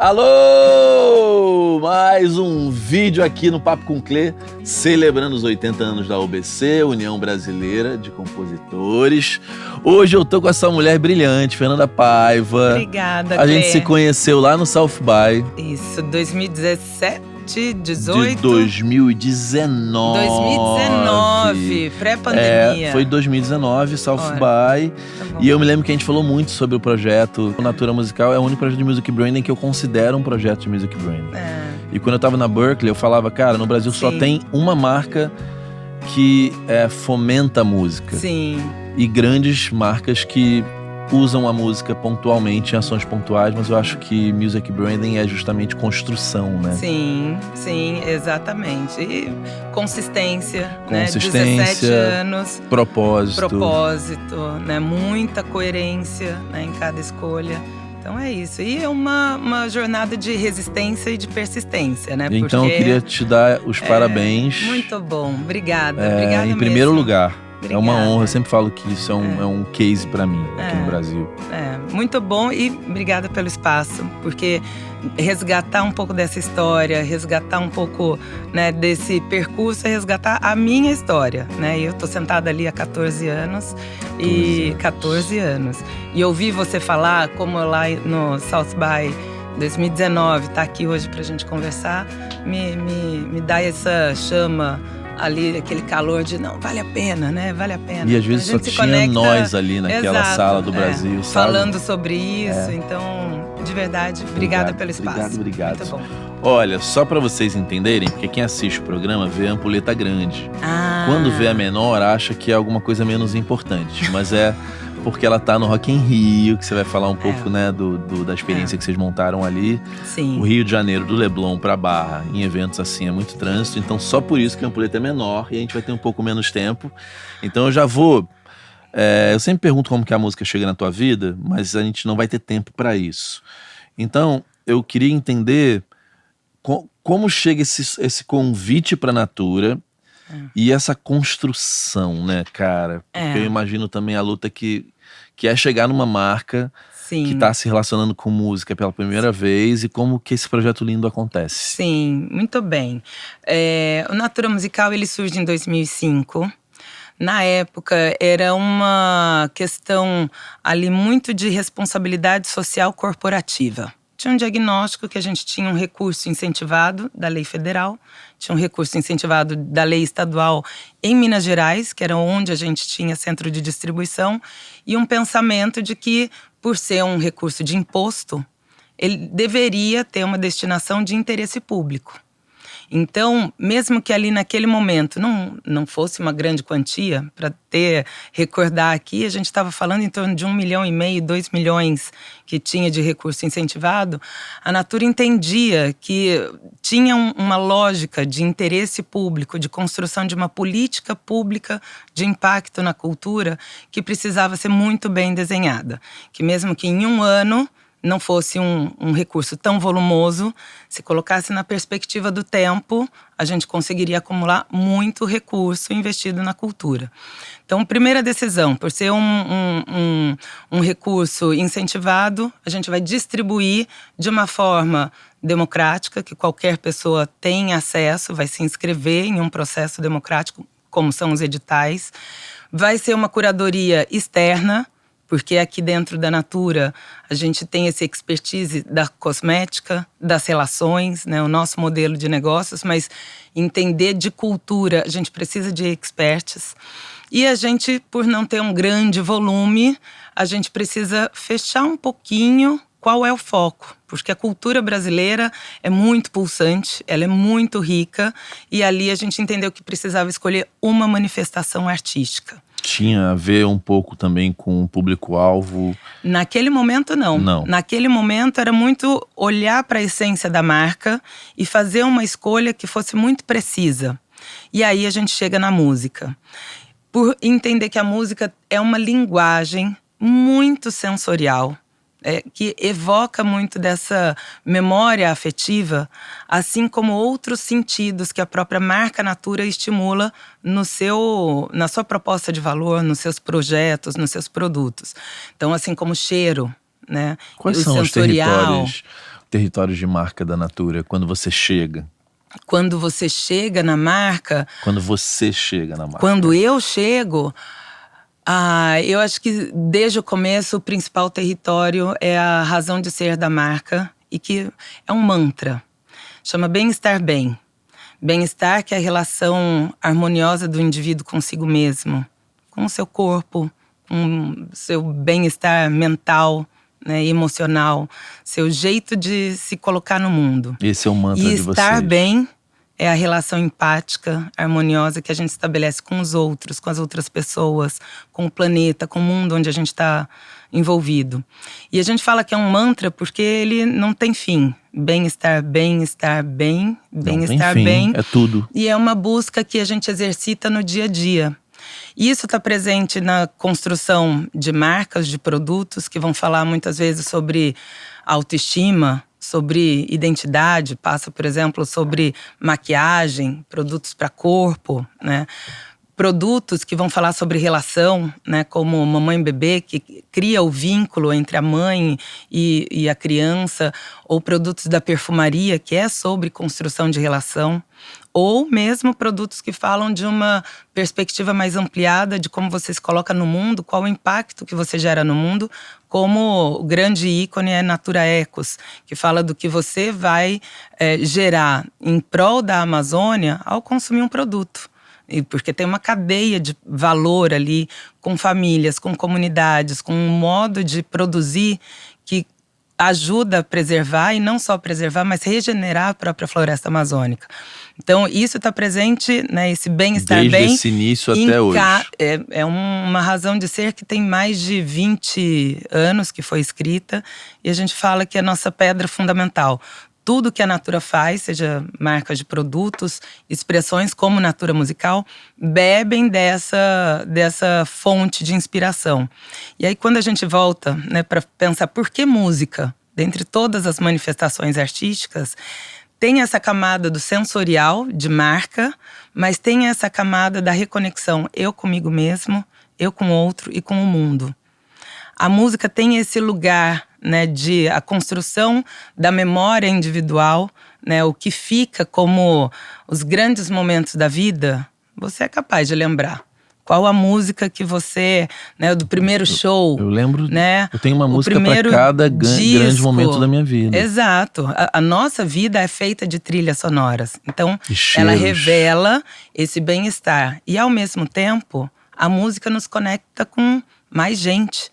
Alô! Mais um vídeo aqui no Papo com Clê, celebrando os 80 anos da UBC, União Brasileira de Compositores. Hoje eu tô com essa mulher brilhante, Fernanda Paiva. Obrigada, A gente se conheceu lá no South By. Isso, 2017, 18? De 2019. 2019, pré-pandemia. Foi 2019, South By. Tá bom. E eu me lembro que a gente falou muito sobre o projeto. O Natura Musical é o único projeto de music branding que eu considero um projeto de music branding. E quando eu tava na Berklee, eu falava, cara, no Brasil só tem uma marca que fomenta a música. Sim. E grandes marcas que usam a música pontualmente em ações pontuais, mas eu acho que music branding é justamente construção, né? Sim, exatamente. E consistência, né? 17 anos. Propósito, né? Muita coerência, né? Em cada escolha. Então é isso. E é uma jornada de resistência e de persistência, né? Então porque eu queria te dar os parabéns. Muito bom. Obrigada mesmo. Em primeiro lugar. Obrigada. É uma honra, eu sempre falo que isso é um case pra mim aqui no Brasil. Muito bom e obrigada pelo espaço, porque resgatar um pouco dessa história, resgatar um pouco, né, desse percurso, é resgatar a minha história, né? Eu tô sentada ali há 14 anos. E ouvir você falar, como lá no South By 2019, tá aqui hoje pra gente conversar, me dá essa chama ali, aquele calor de não, vale a pena, né? Vale a pena. E às vezes só tinha nós ali naquela sala do Brasil, sabe? Falando sobre isso, então, de verdade, obrigada pelo espaço. Obrigado. Muito bom. Olha, só pra vocês entenderem, porque quem assiste o programa vê a ampulheta grande. Quando vê a menor, acha que é alguma coisa menos importante, mas é porque ela tá no Rock in Rio, que você vai falar um pouco, né, da experiência que vocês montaram ali. Sim. O Rio de Janeiro, do Leblon pra Barra, em eventos assim, é muito trânsito, então só por isso que a ampulheta é menor e a gente vai ter um pouco menos tempo. Então eu já vou... eu sempre pergunto como que a música chega na tua vida, mas a gente não vai ter tempo pra isso. Então, eu queria entender como chega esse convite pra Natura e essa construção, né, cara? Porque eu imagino também a luta que é chegar numa marca que tá se relacionando com música pela primeira vez e como que esse projeto lindo acontece. Sim, muito bem. O Natura Musical, ele surge em 2005. Na época, era uma questão ali muito de responsabilidade social corporativa. Tinha um diagnóstico que a gente tinha um recurso incentivado da lei federal, tinha um recurso incentivado da lei estadual em Minas Gerais, que era onde a gente tinha centro de distribuição, e um pensamento de que, por ser um recurso de imposto, ele deveria ter uma destinação de interesse público. Então, mesmo que ali naquele momento não fosse uma grande quantia, para recordar aqui, a gente estava falando em torno de 1,5 milhão, 2 milhões que tinha de recurso incentivado, a Natura entendia que tinha uma lógica de interesse público, de construção de uma política pública de impacto na cultura que precisava ser muito bem desenhada. Que mesmo que em um ano não fosse um recurso tão volumoso, se colocasse na perspectiva do tempo, a gente conseguiria acumular muito recurso investido na cultura. Então, primeira decisão, por ser um recurso incentivado, a gente vai distribuir de uma forma democrática, que qualquer pessoa tem acesso, vai se inscrever em um processo democrático, como são os editais. Vai ser uma curadoria externa, porque aqui dentro da Natura a gente tem esse expertise da cosmética, das relações, né, o nosso modelo de negócios, mas entender de cultura a gente precisa de experts. E a gente, por não ter um grande volume, a gente precisa fechar um pouquinho qual é o foco, porque a cultura brasileira é muito pulsante, ela é muito rica, e ali a gente entendeu que precisava escolher uma manifestação artística. Tinha a ver um pouco também com o público-alvo? Naquele momento, não. Naquele momento era muito olhar para a essência da marca e fazer uma escolha que fosse muito precisa. E aí a gente chega na música. Por entender que a música é uma linguagem muito sensorial, que evoca muito dessa memória afetiva, assim como outros sentidos que a própria marca Natura estimula na sua proposta de valor, nos seus projetos, nos seus produtos. Então, assim como cheiro, né? Quais são os territórios territórios de marca da Natura quando você chega? Quando você chega na marca… Quando você chega na marca. Quando eu chego… eu acho que desde o começo o principal território é a razão de ser da marca e que é um mantra. Chama bem-estar bem. Bem-estar que é a relação harmoniosa do indivíduo consigo mesmo, com o seu corpo, com o seu bem-estar mental, né, emocional, seu jeito de se colocar no mundo. Esse é o mantra de vocês. E estar bem é a relação empática, harmoniosa que a gente estabelece com os outros, com as outras pessoas, com o planeta, com o mundo onde a gente está envolvido. E a gente fala que é um mantra porque ele não tem fim. Bem-estar bem, estar bem, bem-estar bem. É tudo. E é uma busca que a gente exercita no dia a dia. E isso está presente na construção de marcas, de produtos, que vão falar muitas vezes sobre autoestima, sobre identidade, passa, por exemplo, sobre maquiagem, produtos para corpo, né? Produtos que vão falar sobre relação, né, como mamãe e bebê, que cria o vínculo entre a mãe e a criança, ou produtos da perfumaria, que é sobre construção de relação, ou mesmo produtos que falam de uma perspectiva mais ampliada de como você se coloca no mundo, qual o impacto que você gera no mundo, como o grande ícone é Natura Ecos, que fala do que você vai gerar em prol da Amazônia ao consumir um produto. Porque tem uma cadeia de valor ali, com famílias, com comunidades, com um modo de produzir que ajuda a preservar, e não só preservar, mas regenerar a própria floresta amazônica. Então isso está presente, né, esse bem-estar bem… Desde esse início até hoje. É uma razão de ser que tem mais de 20 anos que foi escrita, e a gente fala que é a nossa pedra fundamental. Tudo que a Natura faz, seja marcas de produtos, expressões como Natura Musical, bebem dessa fonte de inspiração. E aí quando a gente volta, né, para pensar por que música, dentre todas as manifestações artísticas, tem essa camada do sensorial, de marca, mas tem essa camada da reconexão, eu comigo mesmo, eu com o outro e com o mundo. A música tem esse lugar, né, de a construção da memória individual, né, o que fica como os grandes momentos da vida, você é capaz de lembrar. Qual a música que você, né, do primeiro show. Eu lembro, né, eu tenho uma música para cada grande momento da minha vida. Exato. A nossa vida é feita de trilhas sonoras. Então, ela revela esse bem-estar. E ao mesmo tempo, a música nos conecta com mais gente.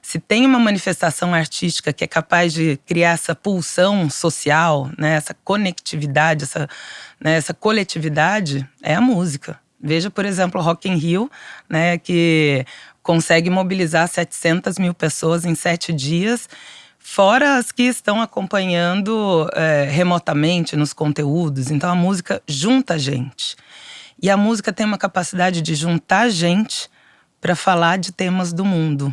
Se tem uma manifestação artística que é capaz de criar essa pulsão social, né, essa conectividade, essa coletividade, é a música. Veja, por exemplo, o Rock in Rio, né, que consegue mobilizar 700 mil pessoas em 7 dias, fora as que estão acompanhando remotamente nos conteúdos. Então a música junta a gente. E a música tem uma capacidade de juntar a gente para falar de temas do mundo.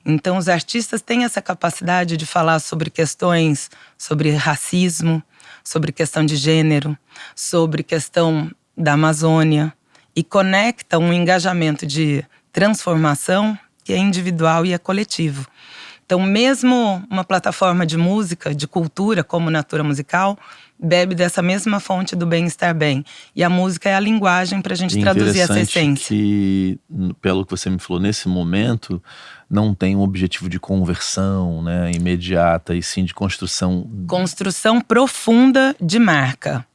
Então os artistas têm essa capacidade de falar sobre questões, sobre racismo, sobre questão de gênero, sobre questão da Amazônia, e conecta um engajamento de transformação que é individual e é coletivo. Então mesmo uma plataforma de música, de cultura como Natura Musical, bebe dessa mesma fonte do bem-estar bem. E a música é a linguagem para a gente traduzir essa essência. Que, pelo que você me falou, nesse momento não tem um objetivo de conversão, né, imediata, e sim de construção. Construção profunda de marca.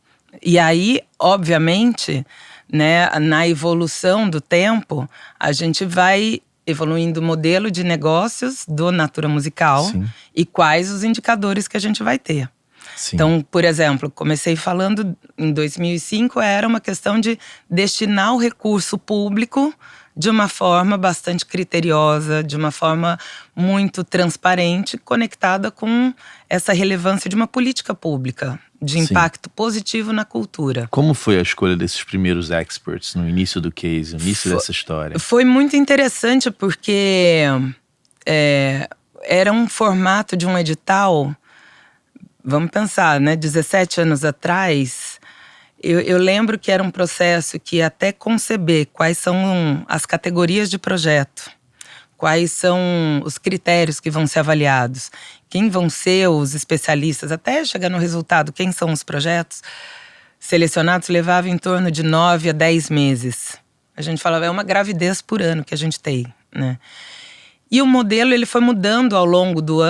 E aí, obviamente, né, na evolução do tempo, a gente vai evoluindo o modelo de negócios do Natura Musical. Sim. E quais os indicadores que a gente vai ter. Sim. Então, por exemplo, comecei falando em 2005, era uma questão de destinar o recurso público de uma forma bastante criteriosa, de uma forma muito transparente, conectada com essa relevância de uma política pública, de impacto positivo na cultura. Como foi a escolha desses primeiros experts no início do case, no início dessa história? Foi muito interessante porque era um formato de um edital. Vamos pensar, né? 17 anos atrás, eu lembro que era um processo que até conceber quais são as categorias de projeto, quais são os critérios que vão ser avaliados, quem vão ser os especialistas, até chegar no resultado, quem são os projetos selecionados, levava em torno de 9 a 10 meses. A gente falava, é uma gravidez por ano que a gente tem, né? E o modelo ele foi mudando ao longo dos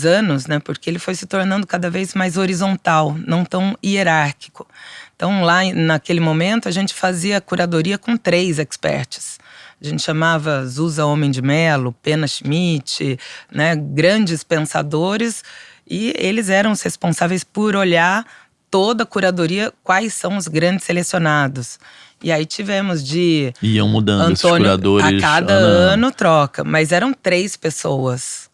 anos, né? Porque ele foi se tornando cada vez mais horizontal, não tão hierárquico. Então, lá naquele momento, a gente fazia curadoria com 3 experts. A gente chamava Zusa Homem de Mello, Pena Schmidt, né? Grandes pensadores, e eles eram os responsáveis por olhar toda a curadoria, quais são os grandes selecionados. E aí tivemos de Iam mudando Antônio, esses curadores. a cada ano troca, mas eram 3 pessoas.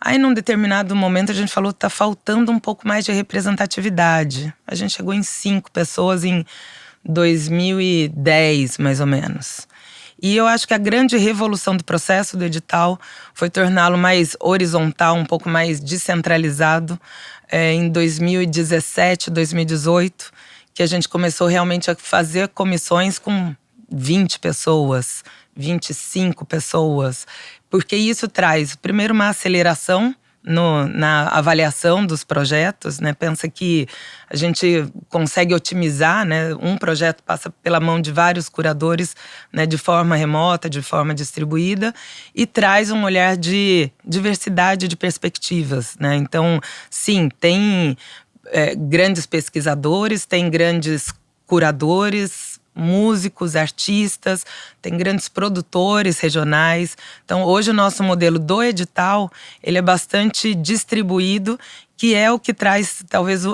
Aí num determinado momento a gente falou, tá faltando um pouco mais de representatividade. A gente chegou em 5 pessoas em 2010, mais ou menos. E eu acho que a grande revolução do processo do edital foi torná-lo mais horizontal, um pouco mais descentralizado. Em 2017, 2018, que a gente começou realmente a fazer comissões com 20 pessoas, 25 pessoas. Porque isso traz, primeiro, uma aceleração na avaliação dos projetos, né? Pensa que a gente consegue otimizar, né? Um projeto passa pela mão de vários curadores, né? De forma remota, de forma distribuída, e traz um olhar de diversidade de perspectivas, né? Então, sim, tem grandes pesquisadores, tem grandes curadores, músicos, artistas, tem grandes produtores regionais. Então, hoje o nosso modelo do edital, ele é bastante distribuído, que é o que traz talvez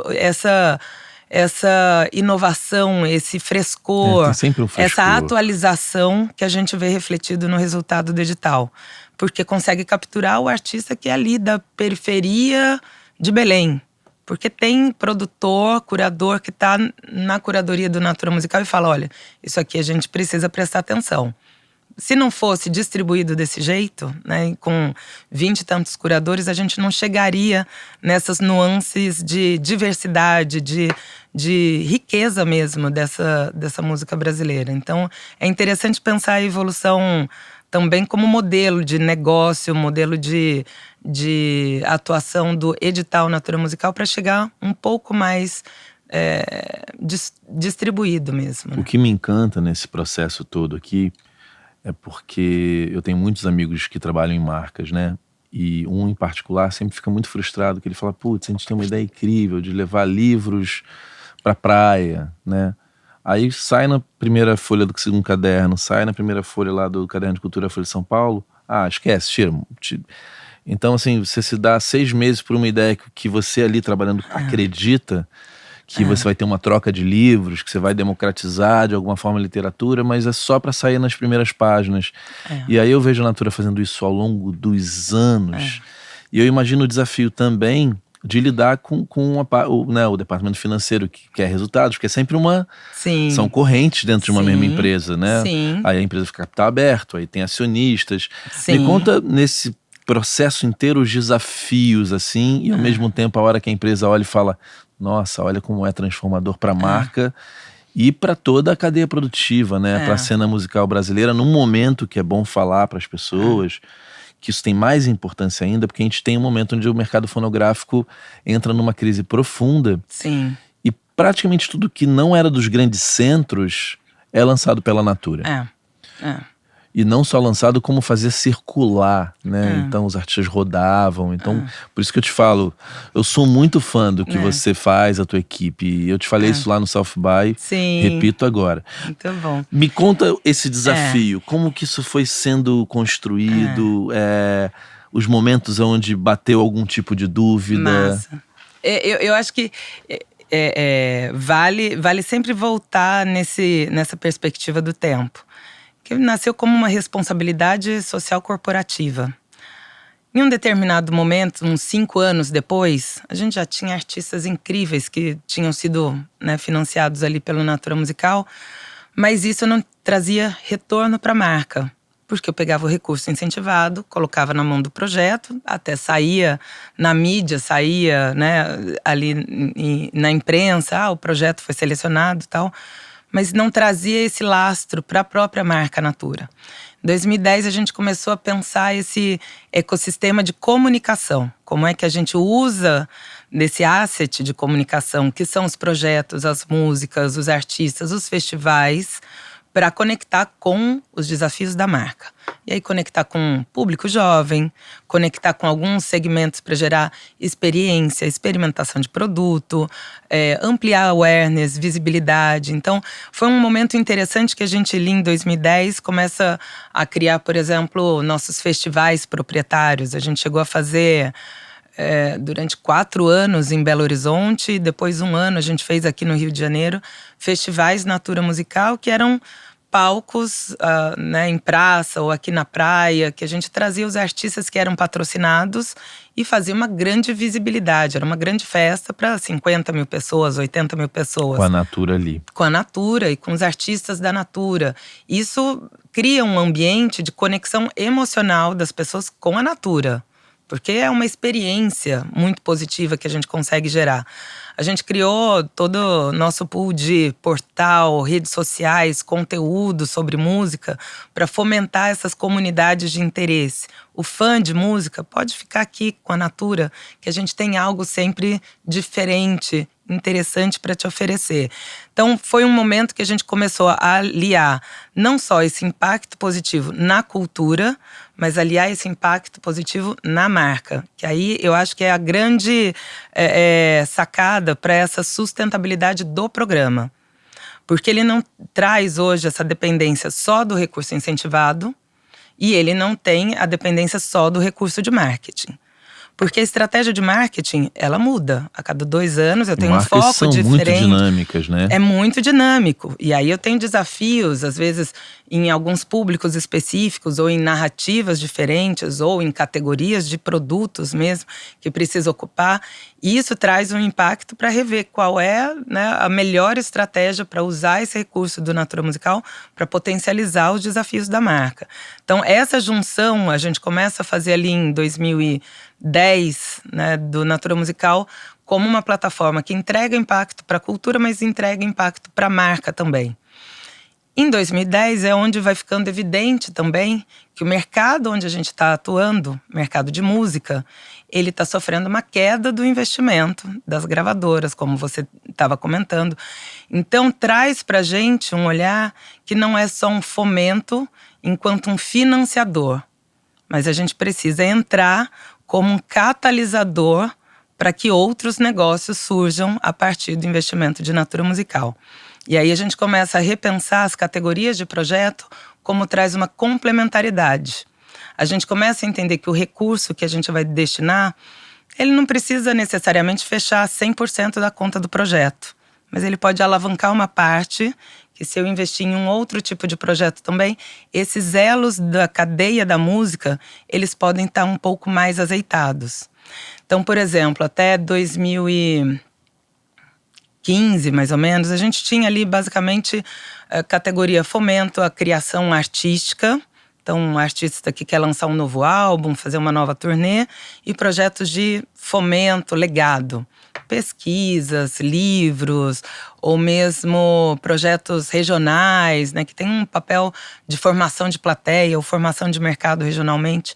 essa inovação, esse frescor, tem sempre um frescor, essa atualização que a gente vê refletido no resultado do edital. Porque consegue capturar o artista que é ali da periferia de Belém. Porque tem produtor, curador que está na curadoria do Natura Musical e fala, olha, isso aqui a gente precisa prestar atenção. Se não fosse distribuído desse jeito, né, com 20 e tantos curadores, a gente não chegaria nessas nuances de diversidade, de riqueza mesmo dessa música brasileira. Então, é interessante pensar a evolução também como modelo de negócio, modelo de atuação do edital Natura Musical para chegar um pouco mais distribuído mesmo. O que me encanta nesse processo todo aqui é porque eu tenho muitos amigos que trabalham em marcas, né? E um em particular sempre fica muito frustrado, que ele fala, putz, a gente tem uma ideia incrível de levar livros pra praia, né? Aí sai na primeira folha do segundo caderno, sai na primeira folha lá do Caderno de Cultura Folha de São Paulo, esquece, tira. Então, assim, você se dá 6 meses por uma ideia que você ali trabalhando acredita que você vai ter uma troca de livros, que você vai democratizar de alguma forma a literatura, mas é só para sair nas primeiras páginas. E aí eu vejo a Natura fazendo isso ao longo dos anos. E eu imagino o desafio também de lidar com o departamento financeiro que quer resultados, porque é sempre são correntes dentro de uma mesma empresa, né? Sim. Aí a empresa fica capital aberto, aí tem acionistas. Sim. Me conta nesse processo inteiro os desafios, assim, e ao mesmo tempo a hora que a empresa olha e fala, nossa, olha como é transformador para a marca e para toda a cadeia produtiva, né? Para a cena musical brasileira, num momento que é bom falar para as pessoas que isso tem mais importância ainda, porque a gente tem um momento onde o mercado fonográfico entra numa crise profunda. Sim. E praticamente tudo que não era dos grandes centros é lançado pela Natura. E não só lançado, como fazer circular, né? Então os artistas rodavam. Então, por isso que eu te falo, eu sou muito fã do que você faz, a tua equipe. Eu te falei isso lá no South By, repito agora. Muito bom. Me conta esse desafio, como que isso foi sendo construído, os momentos onde bateu algum tipo de dúvida. Massa. Eu acho que vale sempre voltar nessa perspectiva do tempo. Que nasceu como uma responsabilidade social corporativa. Em um determinado momento, uns 5 anos depois, a gente já tinha artistas incríveis que tinham sido, né, financiados ali pelo Natura Musical, mas isso não trazia retorno para a marca. Porque eu pegava o recurso incentivado, colocava na mão do projeto, até saía na mídia, saía, né, ali na imprensa, o projeto foi selecionado e tal, mas não trazia esse lastro para a própria marca Natura. Em 2010 a gente começou a pensar esse ecossistema de comunicação. Como é que a gente usa desse asset de comunicação, que são os projetos, as músicas, os artistas, os festivais, para conectar com os desafios da marca. E aí conectar com o público jovem, conectar com alguns segmentos para gerar experiência, experimentação de produto, ampliar awareness, visibilidade. Então, foi um momento interessante que a gente ali em 2010 começa a criar, por exemplo, nossos festivais proprietários. A gente chegou a fazer durante 4 anos em Belo Horizonte, depois 1 ano a gente fez aqui no Rio de Janeiro, festivais Natura Musical, que eram palcos né, em praça ou aqui na praia, que a gente trazia os artistas que eram patrocinados e fazia uma grande visibilidade. Era uma grande festa para 50 mil pessoas, 80 mil pessoas. Com a Natura ali. Com a Natura e com os artistas da Natura. Isso cria um ambiente de conexão emocional das pessoas com a Natura. Porque é uma experiência muito positiva que a gente consegue gerar. A gente criou todo o nosso pool de portal, redes sociais, conteúdo sobre música para fomentar essas comunidades de interesse. O fã de música pode ficar aqui com a Natura, que a gente tem algo sempre diferente, interessante para te oferecer. Então, foi um momento que a gente começou a aliar não só esse impacto positivo na cultura, mas aliar esse impacto positivo na marca. Que aí eu acho que é a grande sacada para essa sustentabilidade do programa. Porque ele não traz hoje essa dependência só do recurso incentivado e ele não tem a dependência só do recurso de marketing. Porque a estratégia de marketing, ela muda. A cada 2 anos eu tenho um foco são diferente. muito dinâmicas, né? É muito dinâmico. E aí eu tenho desafios, às vezes, em alguns públicos específicos, ou em narrativas diferentes, ou em categorias de produtos mesmo, que precisa ocupar. E isso traz um impacto para rever qual é, né, a melhor estratégia para usar esse recurso do Natura Musical para potencializar os desafios da marca. Então, essa junção a gente começa a fazer ali em 2010, né, do Natura Musical, como uma plataforma que entrega impacto para a cultura, mas entrega impacto para a marca também. Em 2010 é onde vai ficando evidente também que o mercado onde a gente está atuando, mercado de música, ele está sofrendo uma queda do investimento das gravadoras, como você estava comentando. Então traz para a gente um olhar que não é só um fomento enquanto um financiador, mas a gente precisa entrar como um catalisador para que outros negócios surjam a partir do investimento de Natura Musical. E aí a gente começa a repensar as categorias de projeto como traz uma complementaridade. A gente começa a entender que o recurso que a gente vai destinar, ele não precisa necessariamente fechar 100% da conta do projeto, mas ele pode alavancar uma parte que, se eu investir em um outro tipo de projeto também, esses elos da cadeia da música, eles podem estar um pouco mais azeitados. Então, por exemplo, até 2015, mais ou menos, a gente tinha ali basicamente a categoria fomento à criação artística. Então, um artista que quer lançar um novo álbum, fazer uma nova turnê, e projetos de fomento, legado. Pesquisas, livros, ou mesmo projetos regionais, né, que tem um papel de formação de plateia ou formação de mercado regionalmente.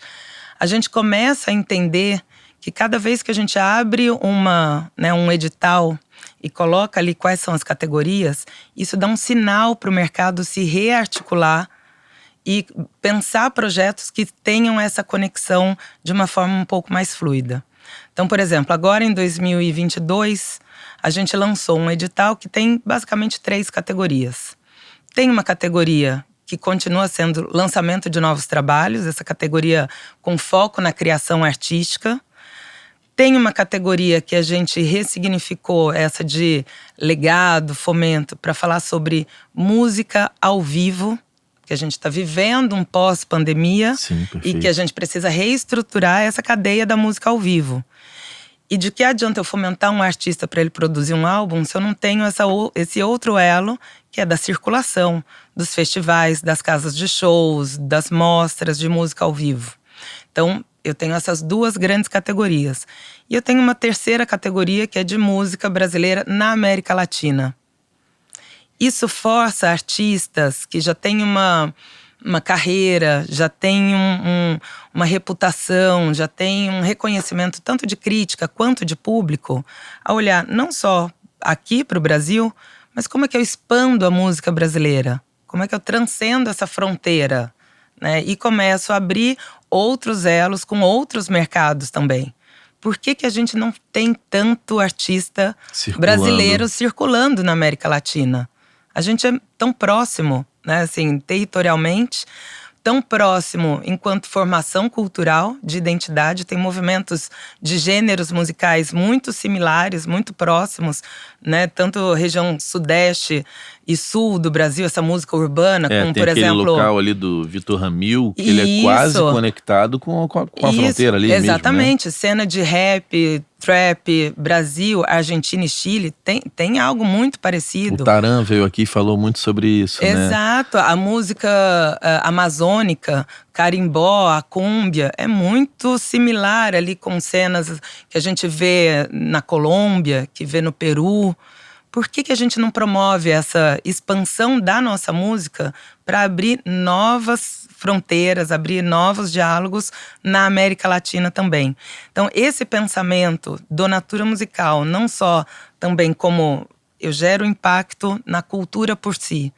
A gente começa a entender que cada vez que a gente abre um edital e coloca ali quais são as categorias, isso dá um sinal para o mercado se rearticular e pensar projetos que tenham essa conexão de uma forma um pouco mais fluida. Então, por exemplo, agora em 2022, a gente lançou um edital que tem basicamente 3 categorias. Tem uma categoria que continua sendo lançamento de novos trabalhos, essa categoria com foco na criação artística. Tem uma categoria que a gente ressignificou, essa de legado, fomento, para falar sobre música ao vivo, que a gente está vivendo um pós-pandemia. Sim, e que a gente precisa reestruturar essa cadeia da música ao vivo. E de que adianta eu fomentar um artista para ele produzir um álbum se eu não tenho esse outro elo, que é da circulação, dos festivais, das casas de shows, das mostras de música ao vivo. Então, eu tenho essas 2 grandes categorias. E eu tenho uma terceira categoria que é de música brasileira na América Latina. Isso força artistas que já têm uma uma carreira, já tem uma reputação, já tem um reconhecimento tanto de crítica quanto de público, a olhar não só aqui para o Brasil, mas como é que eu expando a música brasileira? Como é que eu transcendo essa fronteira, né? E começo a abrir outros elos com outros mercados também. Por que a gente não tem tanto artista brasileiro circulando na América Latina? A gente é tão próximo, né, assim, territorialmente, tão próximo enquanto formação cultural, de identidade. Tem movimentos de gêneros musicais muito similares, muito próximos, né? Tanto região sudeste e sul do Brasil, essa música urbana, como tem por aquele exemplo… local ali do Vitor Ramil, que ele é quase conectado com a fronteira ali exatamente, mesmo, né? Cena de rap, trap, Brasil, Argentina e Chile, tem algo muito parecido. O Taran veio aqui e falou muito sobre isso, né? Exato, a música amazônica, carimbó, a cúmbia, é muito similar ali com cenas que a gente vê na Colômbia, que vê no Peru. Por que a gente não promove essa expansão da nossa música para abrir novas fronteiras, abrir novos diálogos na América Latina também? Então, esse pensamento do Natura Musical, não só também como eu gero impacto na cultura por si,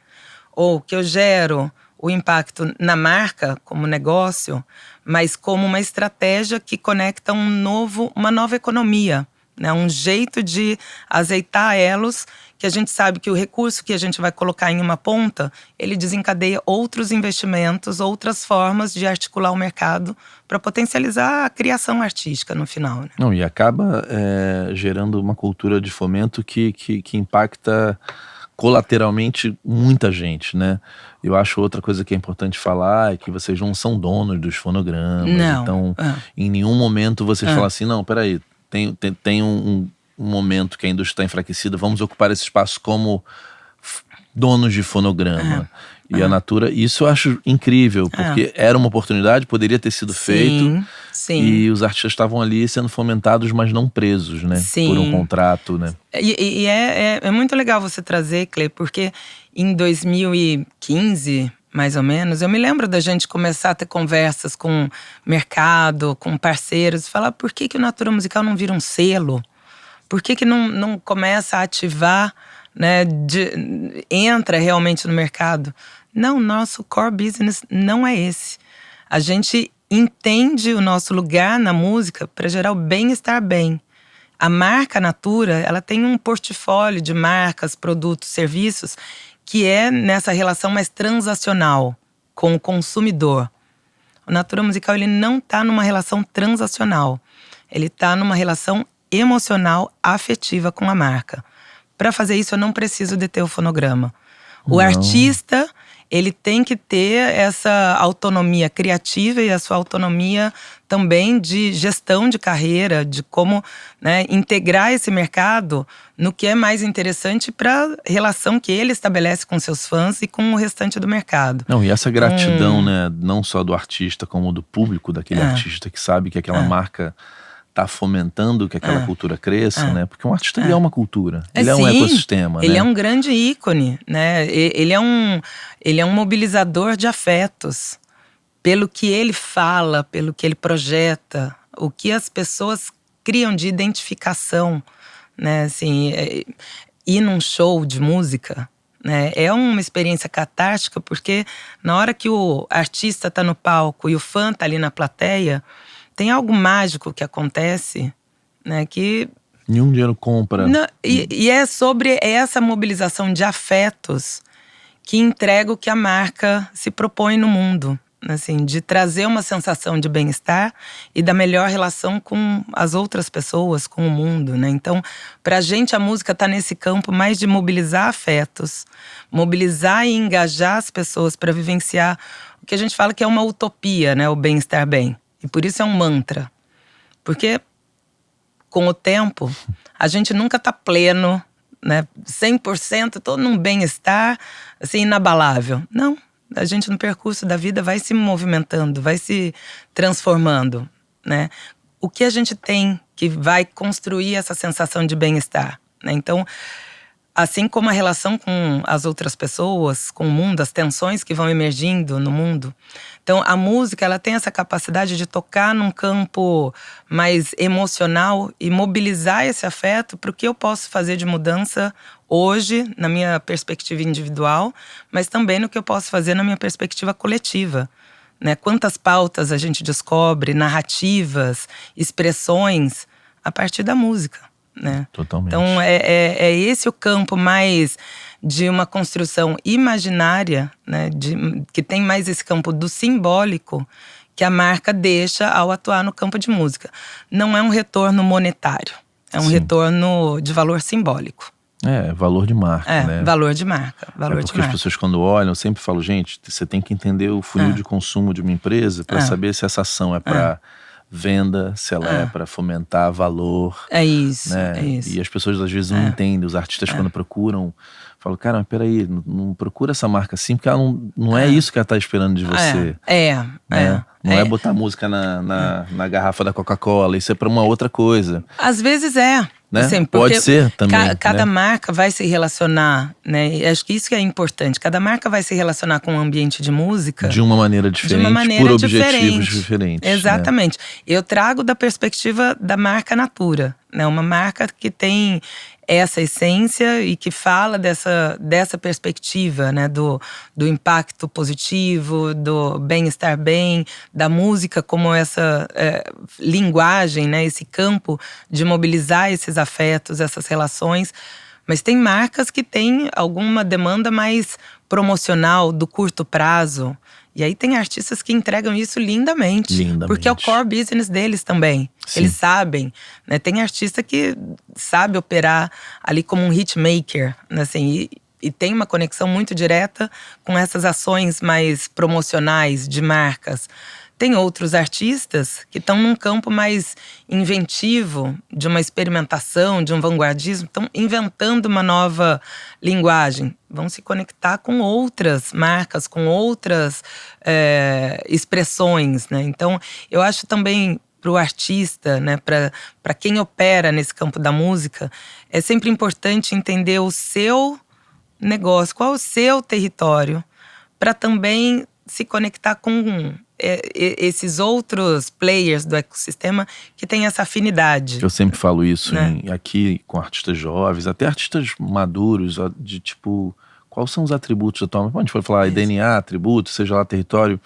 ou que eu gero o impacto na marca como negócio, mas como uma estratégia que conecta uma nova economia, né? Um jeito de azeitar elos, que a gente sabe que o recurso que a gente vai colocar em uma ponta, ele desencadeia outros investimentos, outras formas de articular o mercado para potencializar a criação artística no final, né? Não, e acaba gerando uma cultura de fomento que impacta colateralmente muita gente, né? Eu acho outra coisa que é importante falar é que vocês não são donos dos fonogramas. Não. Então, em nenhum momento vocês falam assim, não, peraí, tem um momento que a indústria está enfraquecida, vamos ocupar esse espaço como donos de fonograma. E a Natura, isso eu acho incrível, porque era uma oportunidade, poderia ter sido feito. Sim. E os artistas estavam ali sendo fomentados, mas não presos, né? Sim. Por um contrato, né? E é muito legal você trazer, Clê, porque em 2015, mais ou menos, eu me lembro da gente começar a ter conversas com mercado, com parceiros, falar por que o Natura Musical não vira um selo? Por que não começa a ativar, né, entra realmente no mercado? Não, nosso core business não é esse. A gente entende o nosso lugar na música para gerar o bem-estar bem. A marca Natura, ela tem um portfólio de marcas, produtos, serviços que é nessa relação mais transacional com o consumidor. O Natura Musical, ele não está numa relação transacional. Ele está numa relação emocional, afetiva com a marca. Para fazer isso, eu não preciso deter o fonograma. O artista, ele tem que ter essa autonomia criativa e a sua autonomia também de gestão de carreira, de como, né, integrar esse mercado no que é mais interessante para a relação que ele estabelece com seus fãs e com o restante do mercado. Não, e essa gratidão, né, não só do artista, como do público daquele artista que sabe que aquela marca tá fomentando que aquela cultura cresça, né? Porque um artista ele é uma cultura, ele é um ecossistema, ele né? é um grande ícone, né? Ele é um mobilizador de afetos. Pelo que ele fala, pelo que ele projeta, o que as pessoas criam de identificação, né? Assim, ir num show de música, né, é uma experiência catártica, porque na hora que o artista tá no palco e o fã tá ali na plateia, tem algo mágico que acontece, né, que… Nenhum dinheiro compra. E é sobre essa mobilização de afetos que entrega o que a marca se propõe no mundo. Assim, de trazer uma sensação de bem-estar e da melhor relação com as outras pessoas, com o mundo, né? Então, pra gente a música tá nesse campo mais de mobilizar afetos, mobilizar e engajar as pessoas para vivenciar o que a gente fala que é uma utopia, né? O bem-estar bem. E por isso é um mantra. Porque com o tempo, a gente nunca tá pleno, né? 100%, todo num bem-estar, assim, inabalável. Não. A gente no percurso da vida vai se movimentando, vai se transformando, né? O que a gente tem que vai construir essa sensação de bem-estar, né? Então, assim como a relação com as outras pessoas, com o mundo, as tensões que vão emergindo no mundo. Então, a música, ela tem essa capacidade de tocar num campo mais emocional e mobilizar esse afeto para o que eu posso fazer de mudança hoje, na minha perspectiva individual, mas também no que eu posso fazer na minha perspectiva coletiva. Né? Quantas pautas a gente descobre, narrativas, expressões, a partir da música. Né? Totalmente. Então, é esse o campo mais de uma construção imaginária, né, que tem mais esse campo do simbólico, que a marca deixa ao atuar no campo de música. Não é um retorno monetário, é um retorno de valor simbólico. Valor de marca, né? Valor de marca. Porque as pessoas quando olham, eu sempre falo, gente, você tem que entender o funil de consumo de uma empresa para saber se essa ação é para venda, se ela é para fomentar valor. É isso, né? é isso. E as pessoas às vezes não entendem, os artistas quando procuram, falam, cara, mas peraí, não procura essa marca assim, porque ela não é isso que ela tá esperando de você. Não é botar música na garrafa da Coca-Cola, isso é para uma outra coisa. Às vezes é. Né? Assim, pode ser também. Cada marca vai se relacionar, né? E acho que isso que é importante. Cada marca vai se relacionar com o ambiente de música de uma maneira diferente, por objetivos diferentes. Exatamente. Né? Eu trago da perspectiva da marca Natura, né? Uma marca que tem essa essência e que fala dessa perspectiva, né? Do impacto positivo, do bem-estar bem, da música como essa linguagem, né? Esse campo de mobilizar esses afetos, essas relações. Mas tem marcas que têm alguma demanda mais promocional, do curto prazo. E aí tem artistas que entregam isso lindamente. Porque é o core business deles também. Sim. Eles sabem. Né? Tem artista que sabe operar ali como um hitmaker. Né? Assim, e tem uma conexão muito direta com essas ações mais promocionais de marcas. Tem outros artistas que estão num campo mais inventivo, de uma experimentação, de um vanguardismo, estão inventando uma nova linguagem. Vão se conectar com outras marcas, com outras expressões, né? Então, eu acho também para o artista, né, para quem opera nesse campo da música, é sempre importante entender o seu negócio, qual é o seu território, para também se conectar com esses outros players do ecossistema que têm essa afinidade. Eu sempre falo isso, né? Aqui com artistas jovens, até artistas maduros, de tipo, quais são os atributos da tua marca? A gente pode falar DNA, atributo, seja lá território,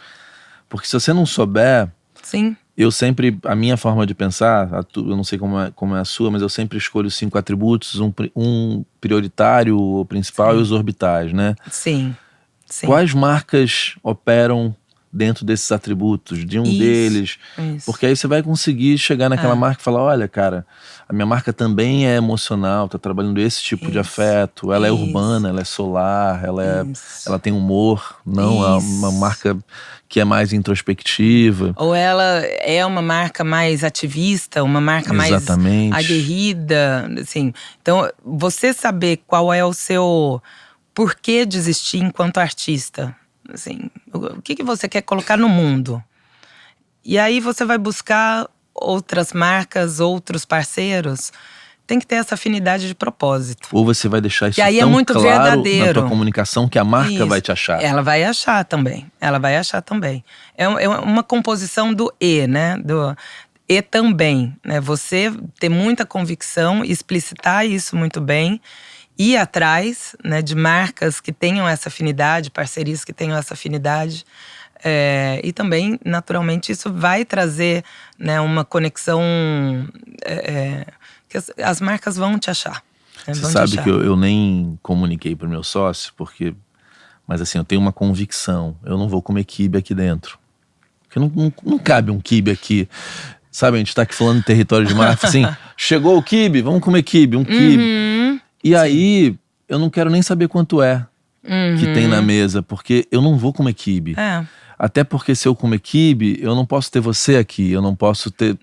porque se você não souber... Sim. Eu sempre, a minha forma de pensar, eu não sei como é a sua, mas eu sempre escolho 5 atributos, um prioritário, o principal e os orbitais, né? Sim. Quais marcas operam dentro desses atributos, de um deles? Porque aí você vai conseguir chegar naquela marca e falar, olha, cara, a minha marca também é emocional, tá trabalhando esse tipo de afeto, ela é urbana, ela é solar, ela tem humor, não é uma marca que é mais introspectiva. Ou ela é uma marca mais ativista, uma marca mais aguerrida, assim. Então, você saber qual é o seu porquê de existir enquanto artista, assim, o que você quer colocar no mundo. E aí você vai buscar outras marcas, outros parceiros. Tem que ter essa afinidade de propósito. Ou você vai deixar isso aí tão muito claro verdadeiro na tua comunicação que a marca vai te achar. Ela vai achar também. É uma composição do E, né? Do e também, né? Você ter muita convicção, explicitar isso muito bem, ir atrás, né, de marcas que tenham essa afinidade, parcerias que tenham essa afinidade. E também, naturalmente, isso vai trazer, né, uma conexão que as marcas vão te achar. Né, você sabe que eu nem comuniquei pro meu sócio, mas assim, eu tenho uma convicção, eu não vou comer quibe aqui dentro. Porque não cabe um quibe aqui. Sabe, a gente tá aqui falando de território de marca, assim, chegou o quibe, vamos comer quibe, um quibe. E aí, eu não quero nem saber quanto que tem na mesa, porque eu não vou comer quibe. Até porque se eu comer quibe, eu não posso ter você aqui, eu não posso ter...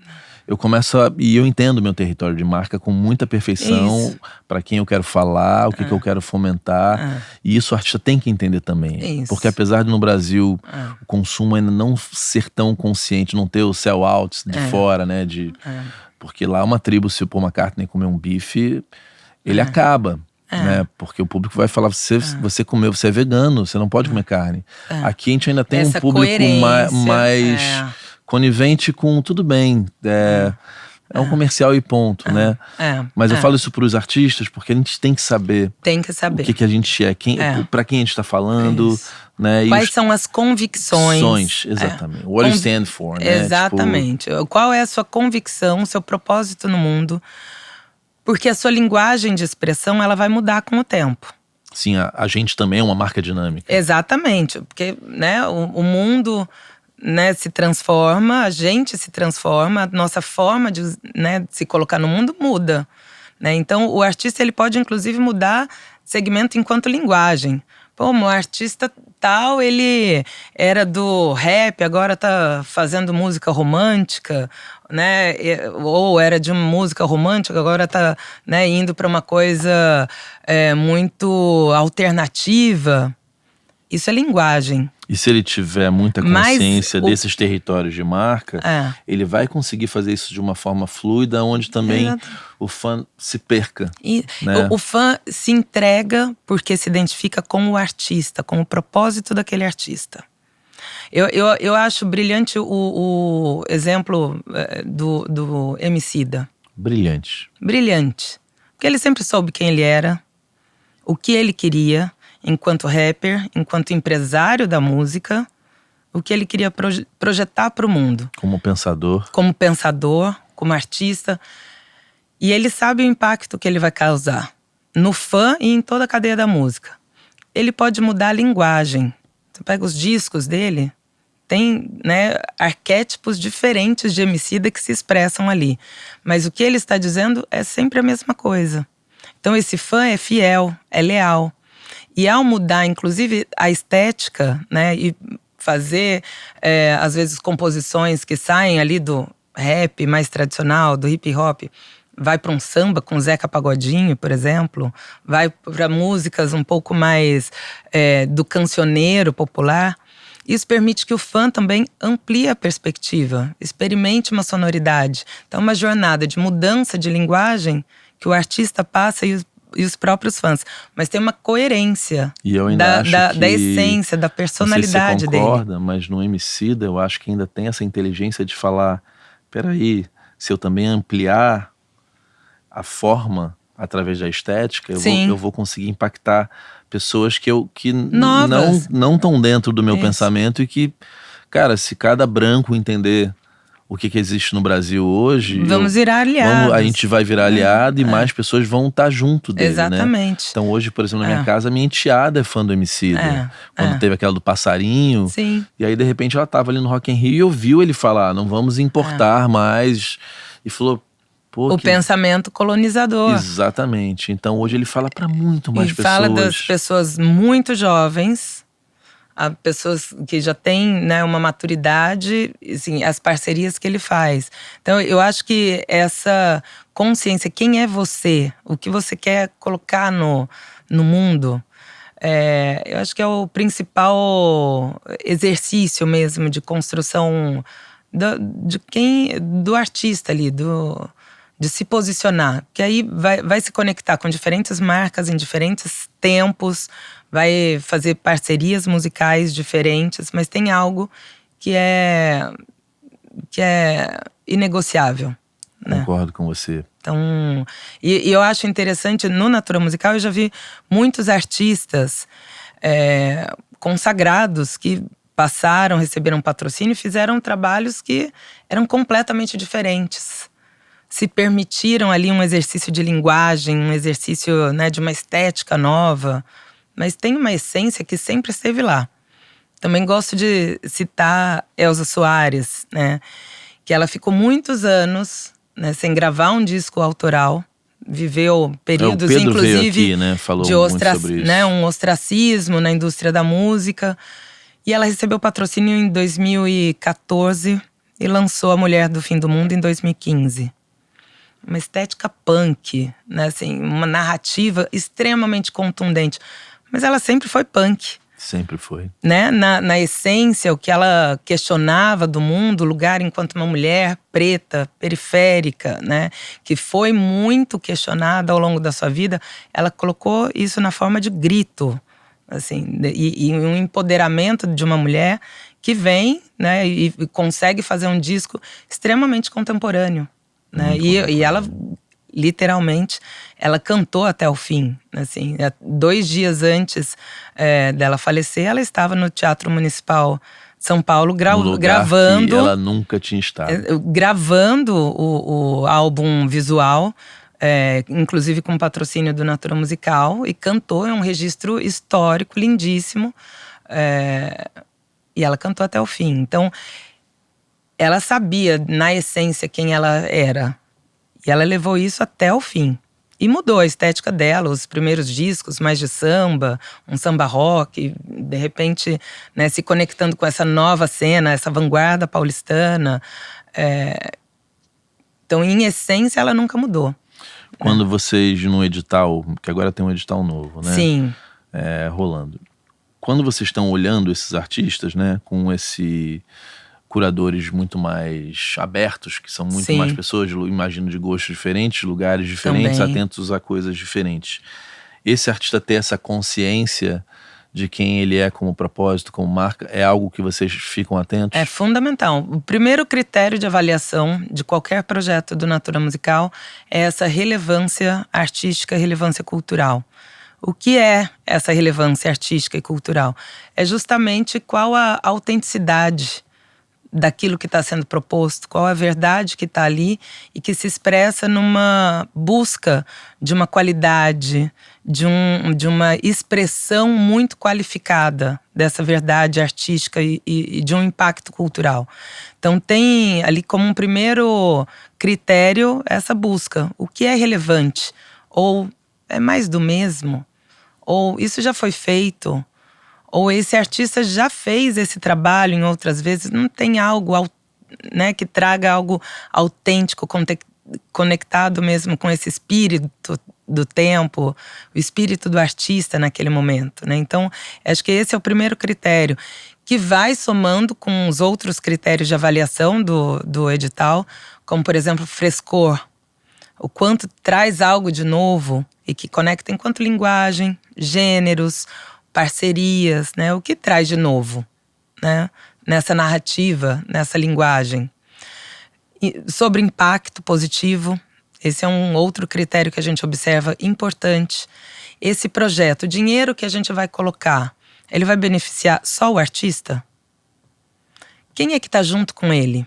E eu entendo meu território de marca com muita perfeição, para quem eu quero falar, o que eu quero fomentar. E isso o artista tem que entender também. Porque apesar de no Brasil o consumo ainda não ser tão consciente, não ter o sell-out de fora, né? Porque lá uma tribo, se o Paul McCartney comer um bife, ele acaba. né? Porque o público vai falar, você comeu, você é vegano, você não pode comer carne. Aqui a gente ainda tem Essa um público coerência, mais conivente com tudo bem. É um comercial e ponto, né? Mas eu falo isso para os artistas porque a gente tem que saber. Tem que saber. O que a gente é, para quem a gente está falando, né? Quais são as convicções. Exatamente. What you stand for, né? Exatamente. Qual é a sua convicção, o seu propósito no mundo? Porque a sua linguagem de expressão, ela vai mudar com o tempo. Sim, a gente também é uma marca dinâmica. Exatamente. Porque, né, o mundo, né, se transforma, a gente se transforma, a nossa forma de, né, de se colocar no mundo muda, né? Então, o artista, ele pode, inclusive, mudar segmento enquanto linguagem. Pô, um artista tal, ele era do rap, agora tá fazendo música romântica, né? Ou era de uma música romântica, agora tá, né, indo para uma coisa muito alternativa. Isso é linguagem. E se ele tiver muita consciência desses territórios de marca, ele vai conseguir fazer isso de uma forma fluida, onde também o fã se perca. Né? O fã se entrega porque se identifica com o artista, com o propósito daquele artista. Eu acho brilhante o exemplo do Emicida. Brilhante. Brilhante. Porque ele sempre soube quem ele era, o que ele queria, enquanto rapper, enquanto empresário da música, o que ele queria projetar para o mundo. Como pensador, como artista. E ele sabe o impacto que ele vai causar no fã e em toda a cadeia da música. Ele pode mudar a linguagem. Você pega os discos dele, tem, né, arquétipos diferentes de Emicida que se expressam ali. Mas o que ele está dizendo é sempre a mesma coisa. Então esse fã é fiel, é leal. E ao mudar, inclusive, a estética, né, e fazer, às vezes, composições que saem ali do rap mais tradicional, do hip hop, vai para um samba com Zeca Pagodinho, por exemplo, vai para músicas um pouco mais do cancioneiro popular. Isso permite que o fã também amplie a perspectiva, experimente uma sonoridade. Então, uma jornada de mudança de linguagem que o artista passa e os próprios fãs. Mas tem uma coerência e eu ainda acho da essência, da personalidade dele. Você concorda, dele. mas no Emicida eu acho que ainda tem essa inteligência de falar, peraí, se eu também ampliar a forma através da estética, eu vou conseguir impactar pessoas que não estão dentro do meu pensamento e que, cara, se cada branco entender o que existe no Brasil hoje, vamos virar aliados. A gente vai virar aliado e mais pessoas vão estar junto dele. Exatamente. Né? Então hoje, por exemplo, na minha casa, minha enteada é fã do Emicida. Quando teve aquela do passarinho. Sim. E aí, de repente, ela tava ali no Rock in Rio e ouviu ele falar, não vamos importar mais. E falou, pô, pensamento colonizador. Exatamente. Então hoje ele fala para muito mais pessoas. Fala das pessoas muito jovens, a pessoas que já têm, né, uma maturidade, assim, as parcerias que ele faz. Então eu acho que essa consciência, quem é você, o que você quer colocar no mundo, eu acho que é o principal exercício mesmo de construção do artista ali, de se posicionar. Que aí vai se conectar com diferentes marcas em diferentes tempos, vai fazer parcerias musicais diferentes, mas tem algo que é inegociável. Né? Concordo com você. Então, e eu acho interessante, no Natura Musical eu já vi muitos artistas consagrados que passaram, receberam patrocínio e fizeram trabalhos que eram completamente diferentes. Se permitiram ali um exercício de linguagem, um exercício, né, de uma estética nova, mas tem uma essência que sempre esteve lá. Também gosto de citar Elza Soares, né, que ela ficou muitos anos, né, sem gravar um disco autoral, viveu períodos, inclusive, aqui, né, falou de muito sobre isso. Né, um ostracismo na indústria da música. E ela recebeu patrocínio em 2014 e lançou A Mulher do Fim do Mundo em 2015. Uma estética punk, né, assim, uma narrativa extremamente contundente. Mas ela sempre foi punk. Sempre foi. Né? Na essência, o que ela questionava do mundo, o lugar enquanto uma mulher preta, periférica, né? Que foi muito questionada ao longo da sua vida, ela colocou isso na forma de grito, assim, e um empoderamento de uma mulher que vem, né? E consegue fazer um disco extremamente contemporâneo, né? E ela, literalmente, ela cantou até o fim, assim. 2 dias antes dela falecer, ela estava no Teatro Municipal de São Paulo gravando. Que ela nunca tinha estado. Gravando o álbum visual, inclusive com patrocínio do Natura Musical, e cantou, é um registro histórico, lindíssimo. E ela cantou até o fim. Então, ela sabia, na essência, quem ela era. E ela levou isso até o fim. E mudou a estética dela, os primeiros discos, mais de samba, um samba rock, de repente, né, se conectando com essa nova cena, essa vanguarda paulistana. Então, em essência, ela nunca mudou. Quando vocês, no edital, que agora tem um edital novo, né? Sim. Rolando. Quando vocês estão olhando esses artistas, né, com curadores muito mais abertos, que são muito Sim. mais pessoas, imagino, de gostos diferentes, lugares diferentes, Também. atentos a coisas diferentes. Esse artista ter essa consciência de quem ele é como propósito, como marca, é algo que vocês ficam atentos? É fundamental. O primeiro critério de avaliação de qualquer projeto do Natura Musical é essa relevância artística, relevância cultural. O que é essa relevância artística e cultural? É justamente qual a autenticidade daquilo que está sendo proposto, qual a verdade que está ali e que se expressa numa busca de uma qualidade, de uma expressão muito qualificada dessa verdade artística e de um impacto cultural. Então tem ali como um primeiro critério essa busca. O que é relevante? Ou é mais do mesmo? Ou isso já foi feito? Ou esse artista já fez esse trabalho em outras vezes, não tem algo, né, que traga algo autêntico, conectado mesmo com esse espírito do tempo, o espírito do artista naquele momento, né? Então, acho que esse é o primeiro critério, que vai somando com os outros critérios de avaliação do edital, como, por exemplo, frescor. O quanto traz algo de novo e que conecta enquanto linguagem, gêneros, parcerias, né? O que traz de novo, né? Nessa narrativa, nessa linguagem. E sobre impacto positivo, esse é um outro critério que a gente observa importante. Esse projeto, o dinheiro que a gente vai colocar, ele vai beneficiar só o artista? Quem é que está junto com ele?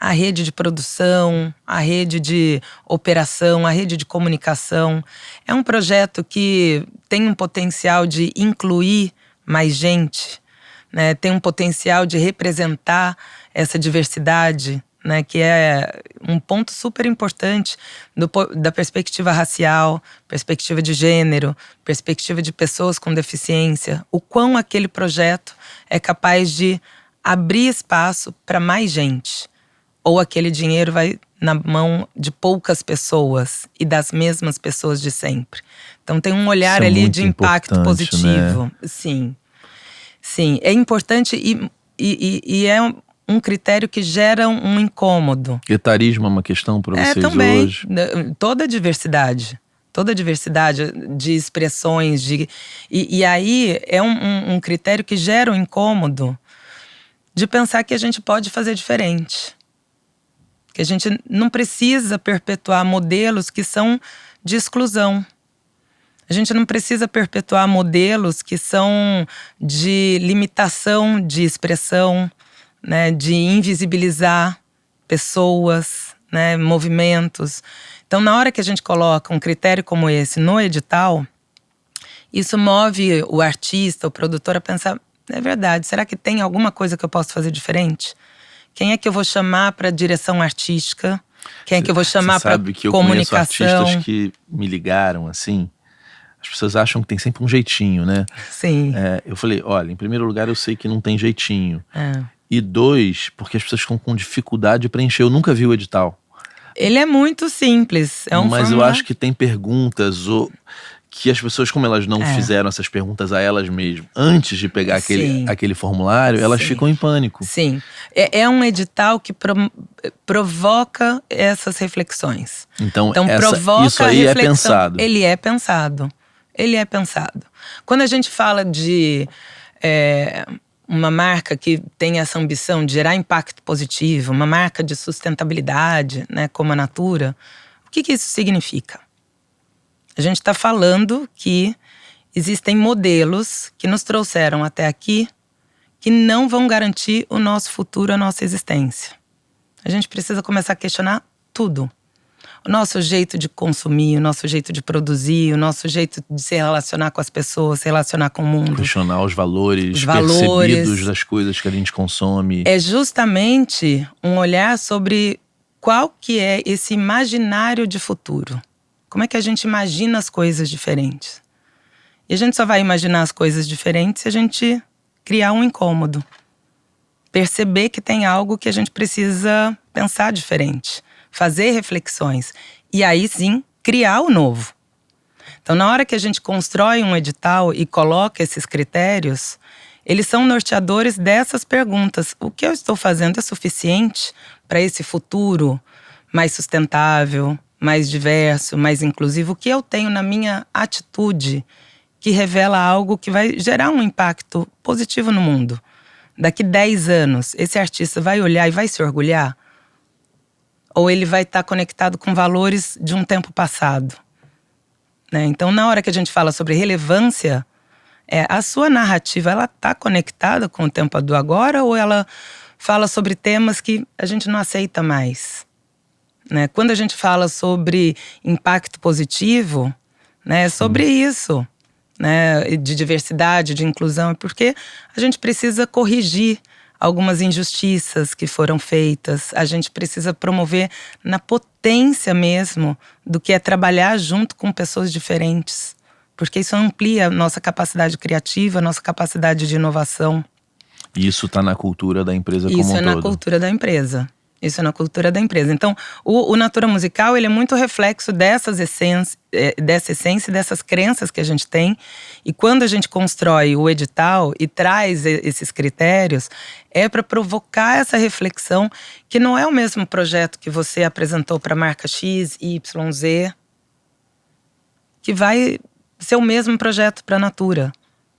A rede de produção, a rede de operação, a rede de comunicação. É um projeto que tem um potencial de incluir mais gente, né? Tem um potencial de representar essa diversidade, né? Que é um ponto super importante da perspectiva racial, perspectiva de gênero, perspectiva de pessoas com deficiência. O quão aquele projeto é capaz de abrir espaço para mais gente. Ou aquele dinheiro vai na mão de poucas pessoas e das mesmas pessoas de sempre. Então tem um olhar ali de impacto positivo. Né? Sim. Sim, é importante e é um critério que gera um incômodo. Etarismo é uma questão para vocês também, hoje? Toda a diversidade de expressões. E aí é um critério que gera um incômodo de pensar que a gente pode fazer diferente. Que a gente não precisa perpetuar modelos que são de exclusão. A gente não precisa perpetuar modelos que são de limitação de expressão, né, de invisibilizar pessoas, né, movimentos. Então, na hora que a gente coloca um critério como esse no edital, isso move o artista, o produtor a pensar, é verdade, será que tem alguma coisa que eu posso fazer diferente? Quem é que eu vou chamar para direção artística? Quem é que eu vou chamar para comunicação? Sabe que eu conheço artistas que me ligaram assim. As pessoas acham que tem sempre um jeitinho, né? Sim. Eu falei, olha, em primeiro lugar eu sei que não tem jeitinho. E 2, porque as pessoas ficam com dificuldade de preencher. Eu nunca vi o edital. Ele é muito simples. Mas eu acho que tem perguntas que as pessoas, como elas não fizeram essas perguntas a elas mesmas antes de pegar aquele formulário, elas ficam em pânico. Sim. É um edital que provoca essas reflexões. Então provoca isso aí é pensado. Ele é pensado. Ele é pensado. Quando a gente fala de uma marca que tem essa ambição de gerar impacto positivo, uma marca de sustentabilidade, né, como a Natura, o que isso significa? A gente está falando que existem modelos que nos trouxeram até aqui que não vão garantir o nosso futuro, a nossa existência. A gente precisa começar a questionar tudo. O nosso jeito de consumir, o nosso jeito de produzir, o nosso jeito de se relacionar com as pessoas, se relacionar com o mundo. Questionar os valores percebidos das coisas que a gente consome. É justamente um olhar sobre qual que é esse imaginário de futuro. Como é que a gente imagina as coisas diferentes? E a gente só vai imaginar as coisas diferentes se a gente criar um incômodo. Perceber que tem algo que a gente precisa pensar diferente. Fazer reflexões. E aí sim, criar o novo. Então, na hora que a gente constrói um edital e coloca esses critérios, eles são norteadores dessas perguntas. O que eu estou fazendo é suficiente para esse futuro mais sustentável, mais diverso, mais inclusivo? O que eu tenho na minha atitude que revela algo que vai gerar um impacto positivo no mundo? Daqui 10 anos, esse artista vai olhar e vai se orgulhar? Ou ele vai estar conectado com valores de um tempo passado? Né? Então, na hora que a gente fala sobre relevância, a sua narrativa, ela está conectada com o tempo do agora, ou ela fala sobre temas que a gente não aceita mais? Né? Quando a gente fala sobre impacto positivo, né, é sobre isso, né, de diversidade, de inclusão, porque a gente precisa corrigir algumas injustiças que foram feitas. A gente precisa promover na potência mesmo do que é trabalhar junto com pessoas diferentes, porque isso amplia a nossa capacidade criativa, a nossa capacidade de inovação. E isso está na cultura da empresa como um todo. Isso é na cultura da empresa. Isso é na cultura da empresa. Então, o Natura Musical, ele é muito reflexo dessa essência e dessas crenças que a gente tem. E quando a gente constrói o edital e traz esses critérios, é para provocar essa reflexão, que não é o mesmo projeto que você apresentou para a marca X, Y, Z, que vai ser o mesmo projeto para a Natura.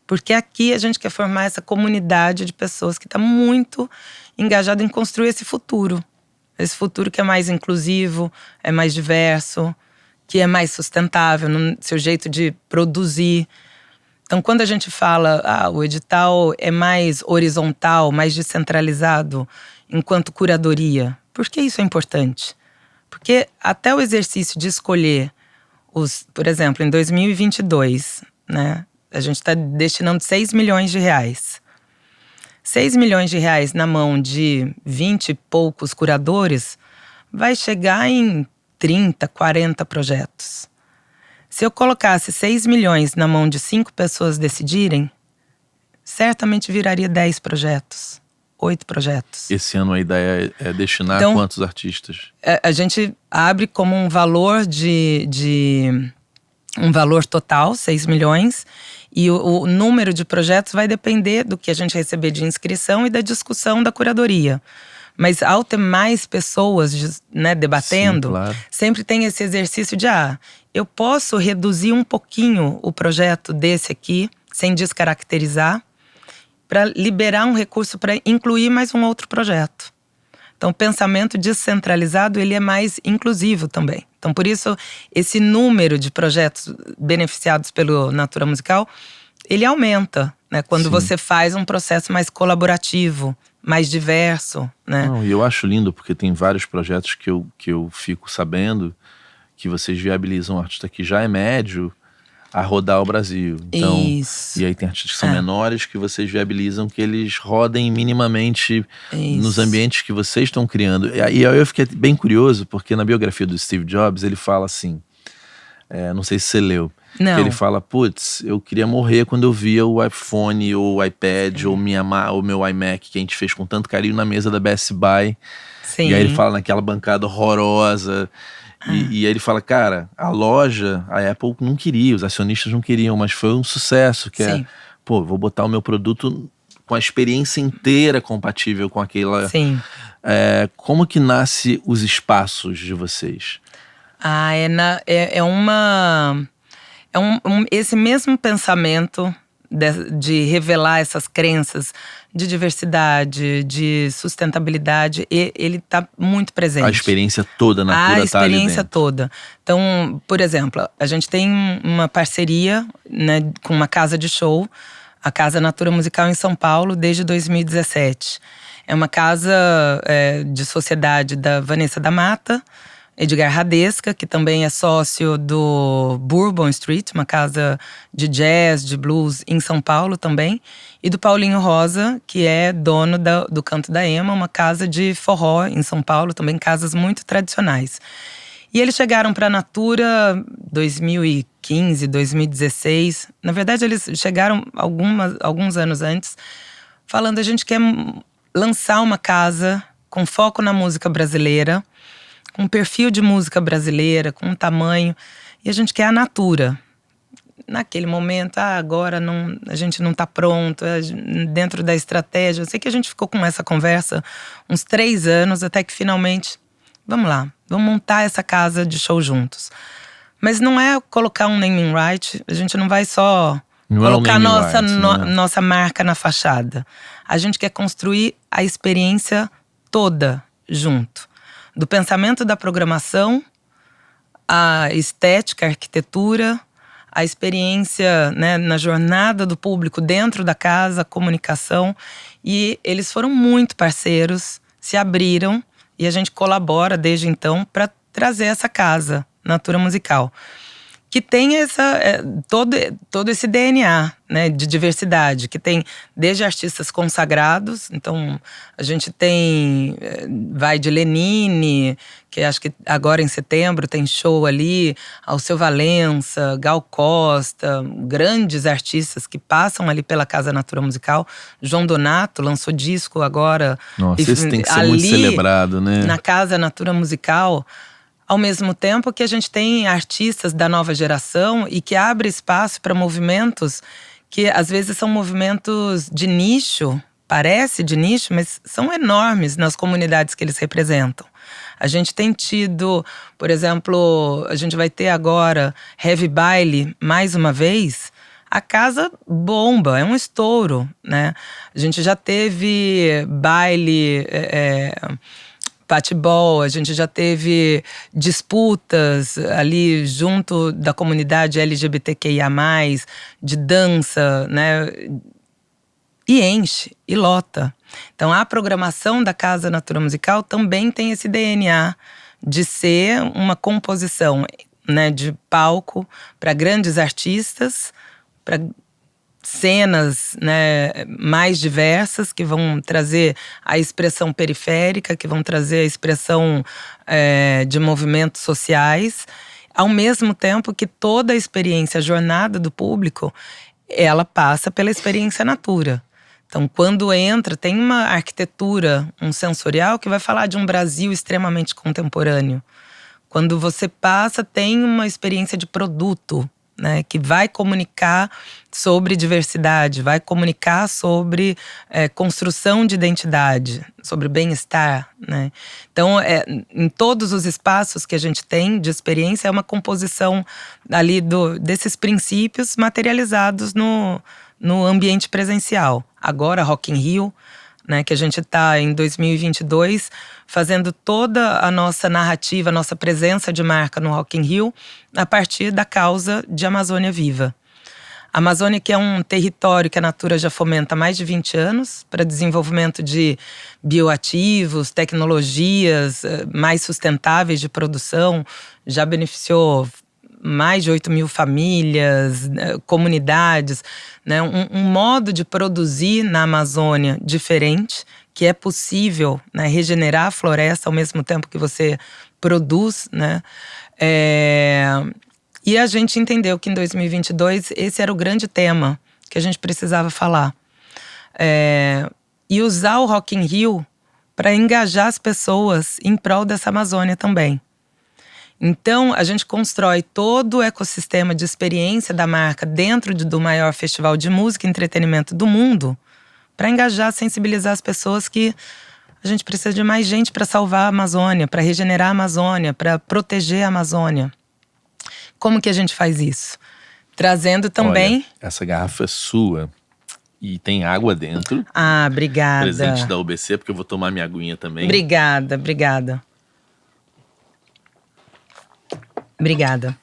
Porque aqui a gente quer formar essa comunidade de pessoas que está muito engajada em construir esse futuro. Esse futuro que é mais inclusivo, é mais diverso, que é mais sustentável no seu jeito de produzir. Então, quando a gente fala, o edital é mais horizontal, mais descentralizado, enquanto curadoria, por que isso é importante? Porque até o exercício de escolher por exemplo, em 2022, né, a gente está destinando 6 milhões de reais. 6 milhões de reais na mão de 20 e poucos curadores vai chegar em 30, 40 projetos. Se eu colocasse 6 milhões na mão de 5 pessoas decidirem, certamente viraria 10 projetos, 8 projetos. Esse ano a ideia é destinar quantos artistas? A gente abre como um valor um valor total, 6 milhões, e o número de projetos vai depender do que a gente receber de inscrição e da discussão da curadoria. Mas ao ter mais pessoas, né, debatendo, sim, claro, sempre tem esse exercício de eu posso reduzir um pouquinho o projeto desse aqui, sem descaracterizar, para liberar um recurso para incluir mais um outro projeto. Então, o pensamento descentralizado, ele é mais inclusivo também. Então, por isso, esse número de projetos beneficiados pelo Natura Musical, ele aumenta, né? Quando sim, você faz um processo mais colaborativo, mais diverso, né? Não, e eu acho lindo, porque tem vários projetos que eu fico sabendo que vocês viabilizam um artista que já é médio a rodar o Brasil. Então, isso. E aí tem artistas que são menores que vocês viabilizam que eles rodem minimamente nos ambientes que vocês estão criando. E aí eu fiquei bem curioso, porque na biografia do Steve Jobs ele fala assim, não sei se você leu, não, que ele fala, putz, eu queria morrer quando eu via o iPhone ou o iPad ou o meu iMac que a gente fez com tanto carinho na mesa da Best Buy. Sim. E aí ele fala naquela bancada horrorosa. E aí ele fala, cara, a loja, a Apple não queria, os acionistas não queriam, mas foi um sucesso, que Sim. pô, vou botar o meu produto com a experiência inteira compatível com aquela... Sim. Como que nasce os espaços de vocês? Esse mesmo pensamento de revelar essas crenças de diversidade, de sustentabilidade, ele está muito presente. A experiência toda, a Natura tá ali dentro. A experiência toda. Então, por exemplo, a gente tem uma parceria, né, com uma casa de show, a Casa Natura Musical em São Paulo, desde 2017. É uma casa de sociedade da Vanessa da Mata, Edgar Radesca, que também é sócio do Bourbon Street, uma casa de jazz, de blues em São Paulo também. E do Paulinho Rosa, que é dono do Canto da Ema, uma casa de forró em São Paulo, também casas muito tradicionais. E eles chegaram para a Natura 2015, 2016. Na verdade, eles chegaram alguns anos antes, falando: a gente quer lançar uma casa com foco na música brasileira, com um perfil de música brasileira, com um tamanho, e a gente quer a Natura. Naquele momento, agora a gente não está pronto, dentro da estratégia. Eu sei que a gente ficou com essa conversa uns 3 anos, até que finalmente, vamos lá, vamos montar essa casa de show juntos. Mas não é colocar um naming right, a gente não vai só colocar nossa marca na fachada. A gente quer construir a experiência toda junto. Do pensamento da programação, a estética, a arquitetura, a experiência, né, na jornada do público dentro da casa, a comunicação. E eles foram muito parceiros, se abriram e a gente colabora desde então para trazer essa casa, Natura Musical, que tem todo esse DNA, né, de diversidade, que tem desde artistas consagrados. Então a gente vai de Lenine, que acho que agora em setembro tem show ali, Alceu Valença, Gal Costa, grandes artistas que passam ali pela Casa Natura Musical. João Donato lançou disco agora. Nossa, esse tem que ser muito celebrado, né? Na Casa Natura Musical. Ao mesmo tempo que a gente tem artistas da nova geração e que abre espaço para movimentos que às vezes são movimentos de nicho, parece de nicho, mas são enormes nas comunidades que eles representam. A gente tem tido, por exemplo, a gente vai ter agora Heavy Baile mais uma vez. A casa bomba, é um estouro, né? A gente já teve baile... patebol, a gente já teve disputas ali junto da comunidade LGBTQIA+, de dança, né? E enche, e lota. Então a programação da Casa Natura Musical também tem esse DNA de ser uma composição, né, de palco para grandes artistas, para cenas, né, mais diversas, que vão trazer a expressão periférica, que vão trazer a expressão de movimentos sociais, ao mesmo tempo que toda a experiência, a jornada do público, ela passa pela experiência Natura. Então, quando entra, tem uma arquitetura, um sensorial que vai falar de um Brasil extremamente contemporâneo. Quando você passa, tem uma experiência de produto, né, que vai comunicar sobre diversidade, vai comunicar sobre construção de identidade, sobre bem-estar, né? Então, em todos os espaços que a gente tem de experiência, é uma composição ali desses princípios materializados no ambiente presencial. Agora, Rock in Rio, né, que a gente está em 2022 fazendo toda a nossa narrativa, a nossa presença de marca no Rock in Rio a partir da causa de Amazônia Viva. A Amazônia, que é um território que a Natura já fomenta há mais de 20 anos para desenvolvimento de bioativos, tecnologias mais sustentáveis de produção, já beneficiou mais de 8.000 famílias, comunidades, né? Um modo de produzir na Amazônia diferente, que é possível, né, regenerar a floresta ao mesmo tempo que você produz, né? E a gente entendeu que em 2022 esse era o grande tema que a gente precisava falar. E usar o Rock in Rio para engajar as pessoas em prol dessa Amazônia também. Então, a gente constrói todo o ecossistema de experiência da marca dentro do maior festival de música e entretenimento do mundo para engajar, sensibilizar as pessoas que a gente precisa de mais gente para salvar a Amazônia, para regenerar a Amazônia, para proteger a Amazônia. Como que a gente faz isso? Trazendo também… Olha, essa garrafa é sua e tem água dentro. Ah, obrigada. Presente da UBC, porque eu vou tomar minha aguinha também. Obrigada, obrigada. Obrigada.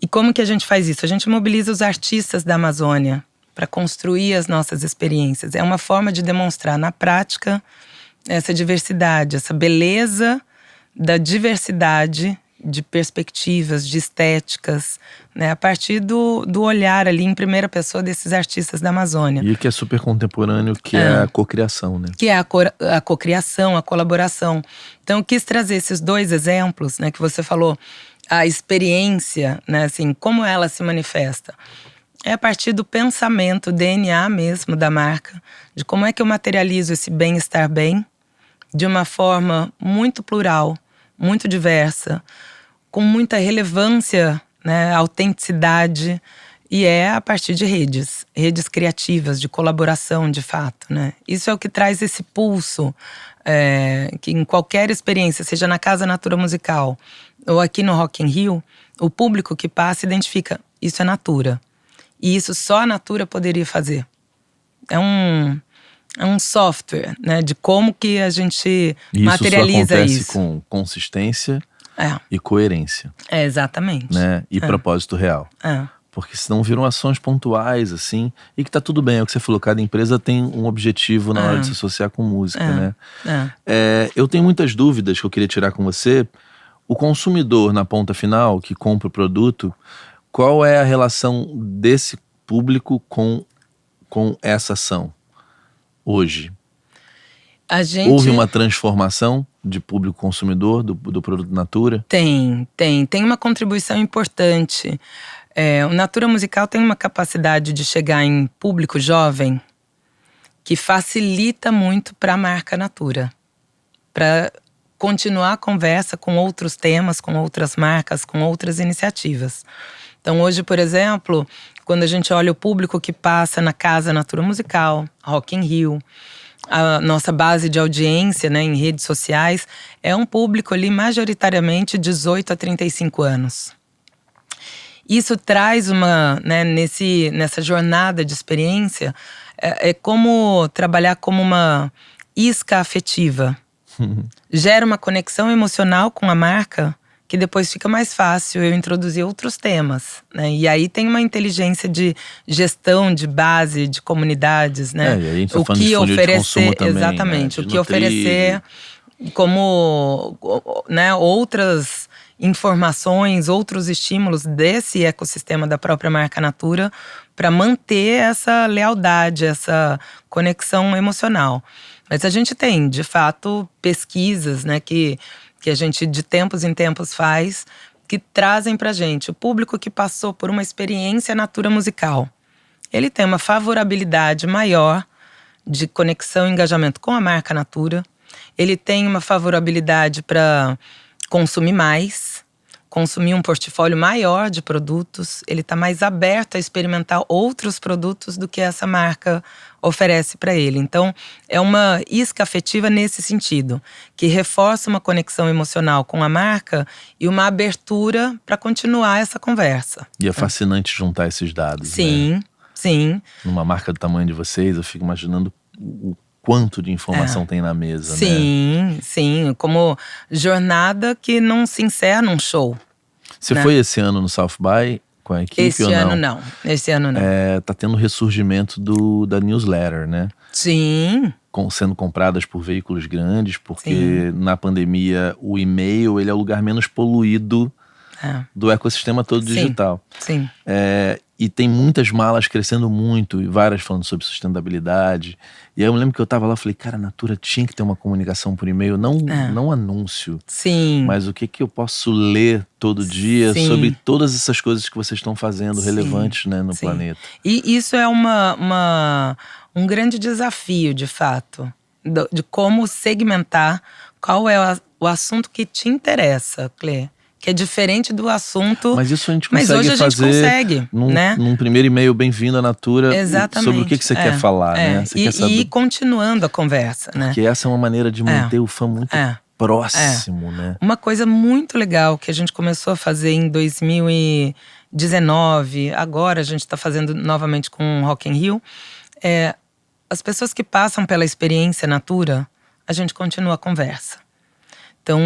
E como que a gente faz isso? A gente mobiliza os artistas da Amazônia para construir as nossas experiências. É uma forma de demonstrar na prática essa diversidade, essa beleza da diversidade de perspectivas, de estéticas, né? A partir do olhar ali em primeira pessoa desses artistas da Amazônia. E o que é super contemporâneo, que é a cocriação, né? Que é a cocriação, a colaboração. Então eu quis trazer esses dois exemplos, né, que você falou, a experiência, né, assim, como ela se manifesta. É a partir do pensamento, DNA mesmo da marca, de como é que eu materializo esse bem-estar bem, de uma forma muito plural, muito diversa, com muita relevância, né, autenticidade, e é a partir de redes criativas, de colaboração, de fato, né? Isso é o que traz esse pulso, que em qualquer experiência, seja na Casa Natura Musical ou aqui no Rock in Rio, o público que passa identifica, isso é Natura. E isso só a Natura poderia fazer. É um software, né, de como que a gente materializa isso. Isso só acontece com consistência É. e coerência. É, exatamente. Né? E propósito real. Porque senão viram ações pontuais, assim, e que tá tudo bem, é o que você falou, cada empresa tem um objetivo na hora de se associar com música, né? Eu tenho muitas dúvidas que eu queria tirar com você. O consumidor, na ponta final, que compra o produto, qual é a relação desse público com essa ação hoje? Houve uma transformação de público consumidor do produto Natura? Tem uma contribuição importante. O Natura Musical tem uma capacidade de chegar em público jovem que facilita muito para a marca Natura, para continuar a conversa com outros temas, com outras marcas, com outras iniciativas. Então hoje, por exemplo, quando a gente olha o público que passa na Casa Natura Musical, Rock in Rio, a nossa base de audiência, né, em redes sociais, é um público ali majoritariamente 18 a 35 anos. Isso traz né, nessa jornada de experiência, é como trabalhar como uma isca afetiva. Gera uma conexão emocional com a marca que depois fica mais fácil eu introduzir outros temas, né? E aí tem uma inteligência de gestão de base, de comunidades, né? E aí a gente tá falando de funil de consumo também, exatamente, né? O que oferecer como, né, outras informações, outros estímulos desse ecossistema da própria marca Natura para manter essa lealdade, essa conexão emocional. Mas a gente tem, de fato, pesquisas, né, que a gente de tempos em tempos faz, que trazem pra gente o público que passou por uma experiência Natura Musical. Ele tem uma favorabilidade maior de conexão e engajamento com a marca Natura. Ele tem uma favorabilidade para consumir mais, consumir um portfólio maior de produtos. Ele está mais aberto a experimentar outros produtos do que essa marca oferece para ele. Então, é uma isca afetiva nesse sentido, que reforça uma conexão emocional com a marca e uma abertura para continuar essa conversa. E é fascinante juntar esses dados, sim, né? Sim. Numa marca do tamanho de vocês, eu fico imaginando o quanto de informação tem na mesa, né? Sim. Como jornada que não se encerra num show. Você foi esse ano no South by com a equipe esse ou não? Esse ano não. Tá tendo ressurgimento da newsletter, né? Sim. Sendo compradas por veículos grandes, porque na pandemia o e-mail ele é o lugar menos poluído do ecossistema todo digital. Sim. E tem muitas malas crescendo muito, e várias falando sobre sustentabilidade. E aí eu me lembro que eu tava lá e falei, cara, a Natura tinha que ter uma comunicação por e-mail, não anúncio. Sim. Mas o que eu posso ler todo dia sobre todas essas coisas que vocês estão fazendo relevantes, né, no planeta. E isso é um grande desafio, de fato, de como segmentar qual é o assunto que te interessa, Clê. Que é diferente do assunto. Mas isso a gente Mas consegue hoje a gente fazer consegue, né? num primeiro e-mail bem-vindo à Natura. Exatamente. Sobre o que você quer falar, né? Você quer saber. E ir continuando a conversa, né? Porque essa é uma maneira de manter o fã muito próximo, né? Uma coisa muito legal que a gente começou a fazer em 2019, agora a gente está fazendo novamente com o Rock in Rio, as pessoas que passam pela experiência Natura, a gente continua a conversa. Então,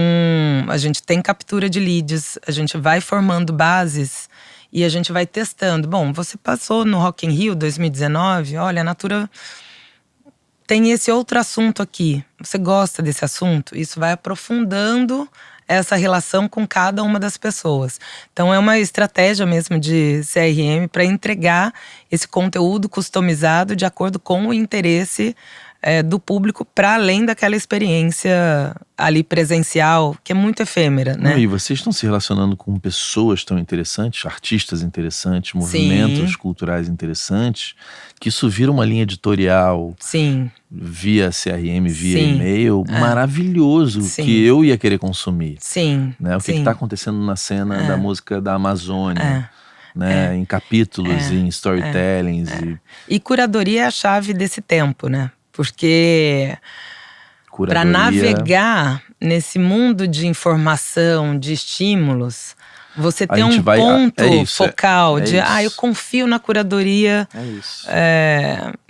a gente tem captura de leads, a gente vai formando bases e a gente vai testando. Bom, você passou no Rock in Rio 2019, olha, a Natura tem esse outro assunto aqui. Você gosta desse assunto? Isso vai aprofundando essa relação com cada uma das pessoas. Então, é uma estratégia mesmo de CRM para entregar esse conteúdo customizado de acordo com o interesse do público, para além daquela experiência ali presencial, que é muito efêmera, né? E vocês estão se relacionando com pessoas tão interessantes, artistas interessantes, movimentos culturais interessantes, que isso vira uma linha editorial. Sim. Via CRM, via e-mail, maravilhoso, que eu ia querer consumir. Sim. Né? O que está acontecendo na cena da música da Amazônia. Né? Em capítulos, em storytellings. E curadoria é a chave desse tempo, né? Porque para navegar nesse mundo de informação, de estímulos, você tem um ponto focal de eu confio na curadoria. É isso.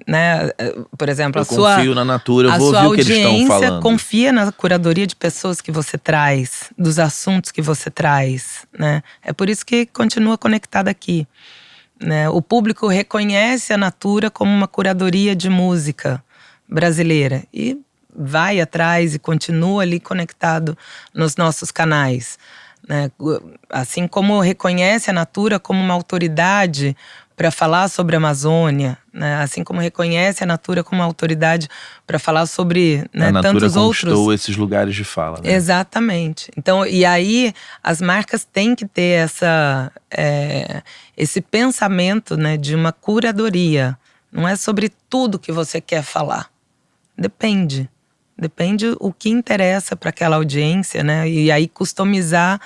Né? Por exemplo, eu confio na Natura, eu vou ouvir o que eles estão falando. A sua audiência confia na curadoria de pessoas que você traz, dos assuntos que você traz, né? É por isso que continua conectado aqui, né? O público reconhece a Natura como uma curadoria de música brasileira e vai atrás e continua ali conectado nos nossos canais, né? Assim como reconhece a Natura como uma autoridade para falar sobre a Amazônia, né? Assim como reconhece a Natura como uma autoridade para falar sobre, né, tantos outros. A Natura conquistou esses lugares de fala, né? Exatamente. Então, e aí as marcas têm que ter esse pensamento, né, de uma curadoria. Não é sobre tudo que você quer falar. Depende o que interessa para aquela audiência, né? E aí customizar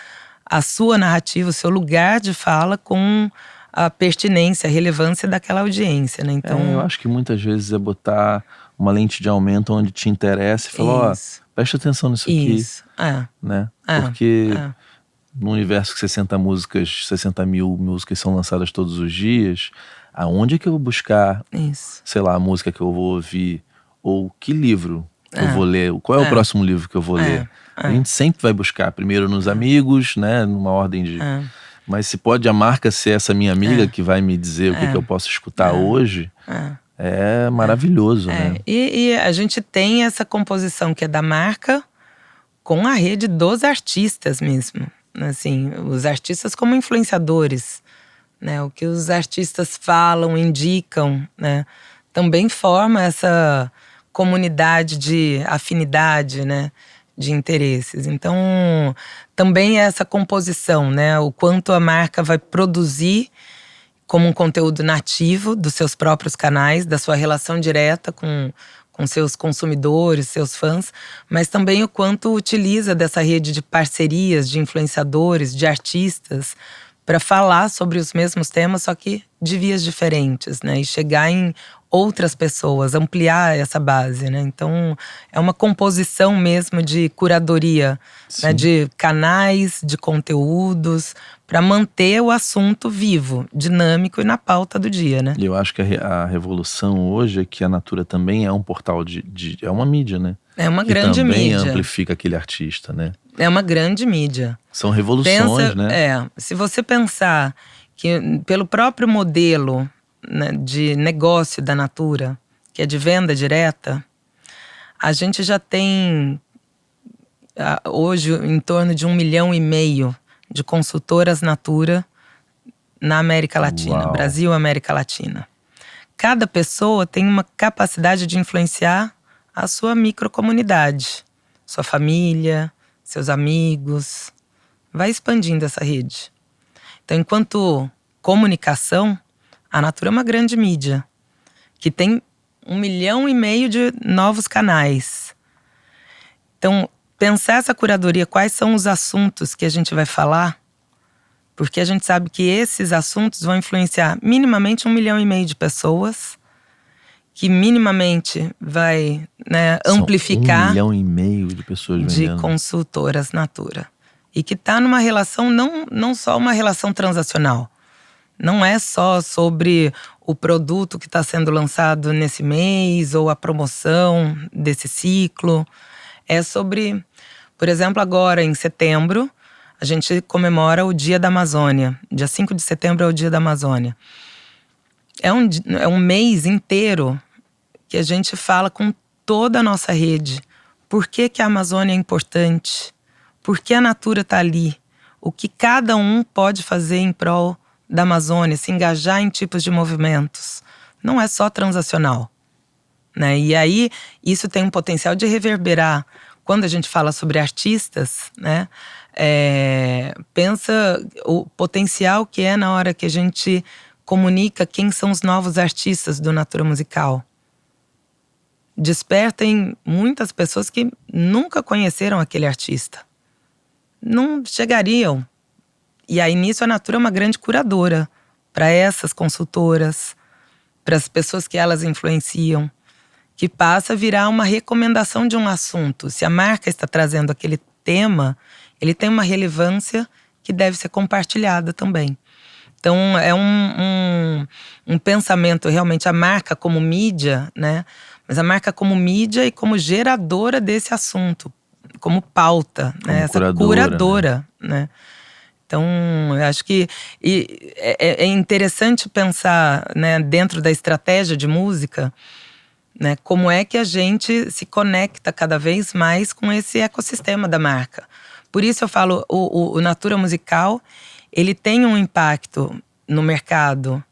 a sua narrativa, o seu lugar de fala com a pertinência, a relevância daquela audiência, né? Então, eu acho que muitas vezes é botar uma lente de aumento onde te interessa e falar, presta atenção nisso aqui. Né? Porque no universo que 60 mil músicas são lançadas todos os dias, aonde é que eu vou buscar, sei lá, a música que eu vou ouvir? Ou que livro eu vou ler? Qual é o próximo livro que eu vou ler? A gente sempre vai buscar primeiro nos amigos, né? Numa ordem de... Mas se pode a marca ser essa minha amiga que vai me dizer o que eu posso escutar hoje, é maravilhoso, né? E a gente tem essa composição que é da marca com a rede dos artistas mesmo. Assim, os artistas como influenciadores, né? O que os artistas falam, indicam, né? Também forma essa comunidade de afinidade, né, de interesses. Então, também é essa composição, né, o quanto a marca vai produzir como um conteúdo nativo dos seus próprios canais, da sua relação direta com seus consumidores, seus fãs, mas também o quanto utiliza dessa rede de parcerias, de influenciadores, de artistas, para falar sobre os mesmos temas, só que de vias diferentes, né, e chegar em outras pessoas, ampliar essa base, né? Então, é uma composição mesmo de curadoria, né? De canais, de conteúdos, para manter o assunto vivo, dinâmico e na pauta do dia, né? E eu acho que a revolução hoje é que a Natura também é um portal é uma mídia, né? É uma grande mídia. Que também amplifica aquele artista, né? É uma grande mídia. São revoluções, né? Se você pensar que pelo próprio modelo, né, de negócio da Natura, que é de venda direta, a gente já tem hoje em torno de 1,5 milhão de consultoras Natura na América Latina. Uau. Brasil, América Latina. Cada pessoa tem uma capacidade de influenciar a sua microcomunidade, sua família, seus amigos. Vai expandindo essa rede. Então, enquanto comunicação, a Natura é uma grande mídia, que tem 1,5 milhão de novos canais. Então, pensar essa curadoria, quais são os assuntos que a gente vai falar, porque a gente sabe que esses assuntos vão influenciar minimamente 1,5 milhão de pessoas, que minimamente vai, né, amplificar 1,5 milhão de pessoas vendendo. De consultoras Natura. E que está numa relação, não só uma relação transacional. Não é só sobre o produto que está sendo lançado nesse mês ou a promoção desse ciclo. É sobre, por exemplo, agora em setembro, a gente comemora o Dia da Amazônia. Dia 5 de setembro é o Dia da Amazônia. É um mês inteiro que a gente fala com toda a nossa rede. Por que a Amazônia é importante? Por que a Natura está ali? O que cada um pode fazer em prol da Amazônia, se engajar em tipos de movimentos. Não é só transacional, né? E aí, isso tem um potencial de reverberar. Quando a gente fala sobre artistas, né? Pensa o potencial que é na hora que a gente comunica quem são os novos artistas do Natura Musical. Desperta em muitas pessoas que nunca conheceram aquele artista. Não chegariam. E aí, nisso, a Natura é uma grande curadora para essas consultoras, para as pessoas que elas influenciam, que passa a virar uma recomendação de um assunto. Se a marca está trazendo aquele tema, ele tem uma relevância que deve ser compartilhada também. Então, é um pensamento, realmente, a marca como mídia, né? Mas a marca como mídia e como geradora desse assunto, como pauta, né? Essa curadora, né? Então, eu acho que é interessante pensar, né, dentro da estratégia de música, né, como é que a gente se conecta cada vez mais com esse ecossistema da marca. Por isso eu falo, o Natura Musical, ele tem um impacto no mercado,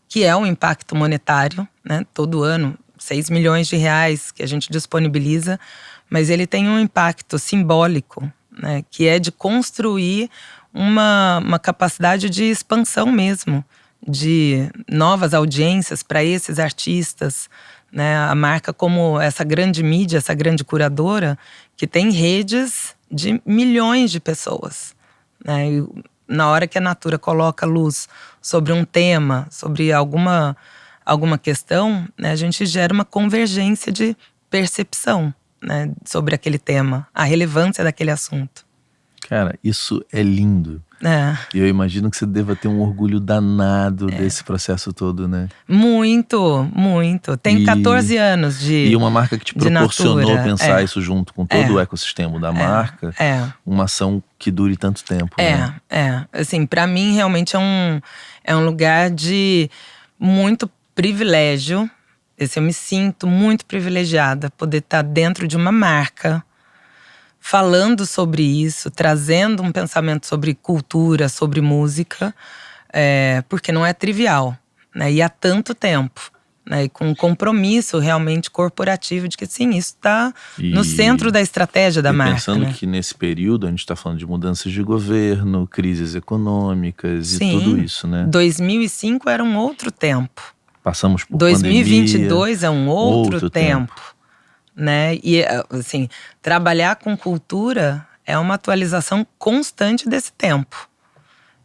que é um impacto monetário, né, todo ano, 6 milhões de reais que a gente disponibiliza, mas ele tem um impacto simbólico, né, que é de construir uma capacidade de expansão mesmo, de novas audiências para esses artistas, né? A marca como essa grande mídia, essa grande curadora, que tem redes de milhões de pessoas, né? E na hora que a Natura coloca luz sobre um tema, sobre alguma questão, né, a gente gera uma convergência de percepção, né, sobre aquele tema, a relevância daquele assunto. Cara, isso é lindo. E eu imagino que você deva ter um orgulho danado desse processo todo, né? Muito, muito. Tenho 14 anos de E uma marca que te proporcionou Natura, pensar isso junto com todo o ecossistema da marca. Uma ação que dure tanto tempo, né? Assim, pra mim, realmente é um lugar de muito privilégio. Eu me sinto muito privilegiada poder estar dentro de uma marca, falando sobre isso, trazendo um pensamento sobre cultura, sobre música, porque não é trivial, né? E há tanto tempo, né? E com um compromisso realmente corporativo de que sim, isso está no centro da estratégia da marca. Pensando, né? Que nesse período a gente está falando de mudanças de governo, crises econômicas Sim, e tudo isso, né? 2005 era um outro tempo. Passamos por 2022 pandemia, é um outro tempo. Né? E assim, trabalhar com cultura é uma atualização constante desse tempo.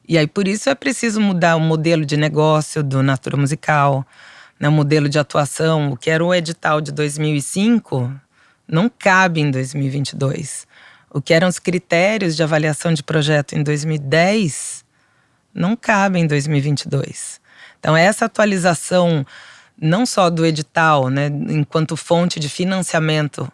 E aí por isso é preciso mudar o modelo de negócio do Natura Musical, né? O modelo de atuação. O que era o edital de 2005 não cabe em 2022. O que eram os critérios de avaliação de projeto em 2010 não cabe em 2022. Então essa atualização não só do edital, né, enquanto fonte de financiamento,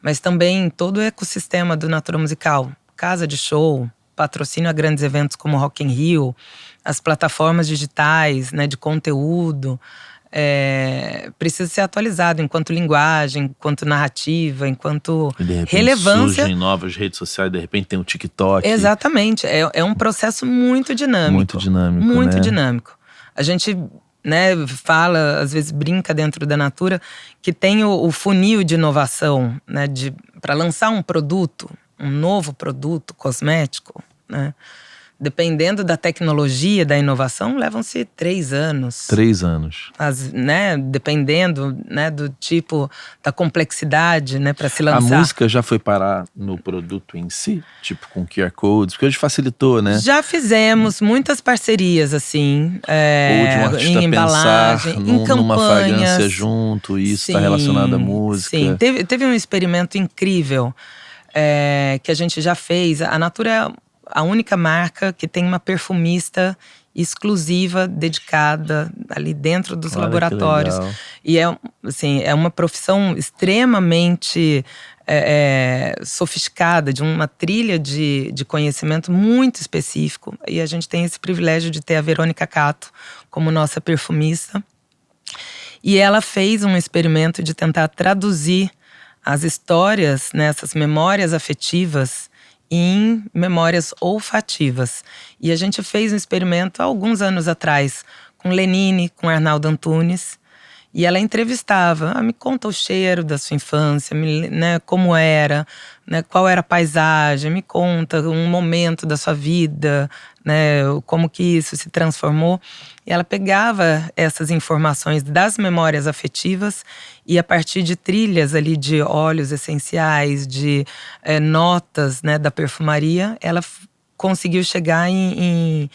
mas também todo o ecossistema do Natura Musical. Casa de show, patrocínio a grandes eventos como Rock in Rio, as plataformas digitais, né, de conteúdo, precisa ser atualizado enquanto linguagem, enquanto narrativa, enquanto e de repente relevância. Surgem novas redes sociais, de repente tem o TikTok. Exatamente, é um processo muito dinâmico. Muito dinâmico, Muito né? dinâmico. A gente, né, fala, às vezes brinca dentro da Natura, que tem o funil de inovação, né, para lançar um produto, um novo produto cosmético, né, dependendo da tecnologia, da inovação, levam-se 3 anos. 3 anos. Né, dependendo, né, do tipo, da complexidade, né, para se lançar. A música já foi parar no produto em si? Tipo, com QR Codes? Porque hoje facilitou, né? Já fizemos muitas parcerias, assim. Ou de um artista em embalagem, pensar em campanhas. numa fragrância junto, e isso está relacionado à música. Sim, teve um experimento incrível que a gente já fez. A Natura é a única marca que tem uma perfumista exclusiva, dedicada ali dentro dos laboratórios. E assim, é uma profissão extremamente sofisticada, de uma trilha de conhecimento muito específico. E a gente tem esse privilégio de ter a Verônica Cato como nossa perfumista. E ela fez um experimento de tentar traduzir as histórias, né, essas memórias afetivas, em memórias olfativas. E a gente fez um experimento há alguns anos atrás com Lenine, com Arnaldo Antunes. E ela entrevistava, me conta o cheiro da sua infância, né, como era, né, qual era a paisagem, me conta um momento da sua vida, né, como que isso se transformou. E ela pegava essas informações das memórias afetivas e a partir de trilhas ali de óleos essenciais, de notas, né, da perfumaria, ela conseguiu chegar em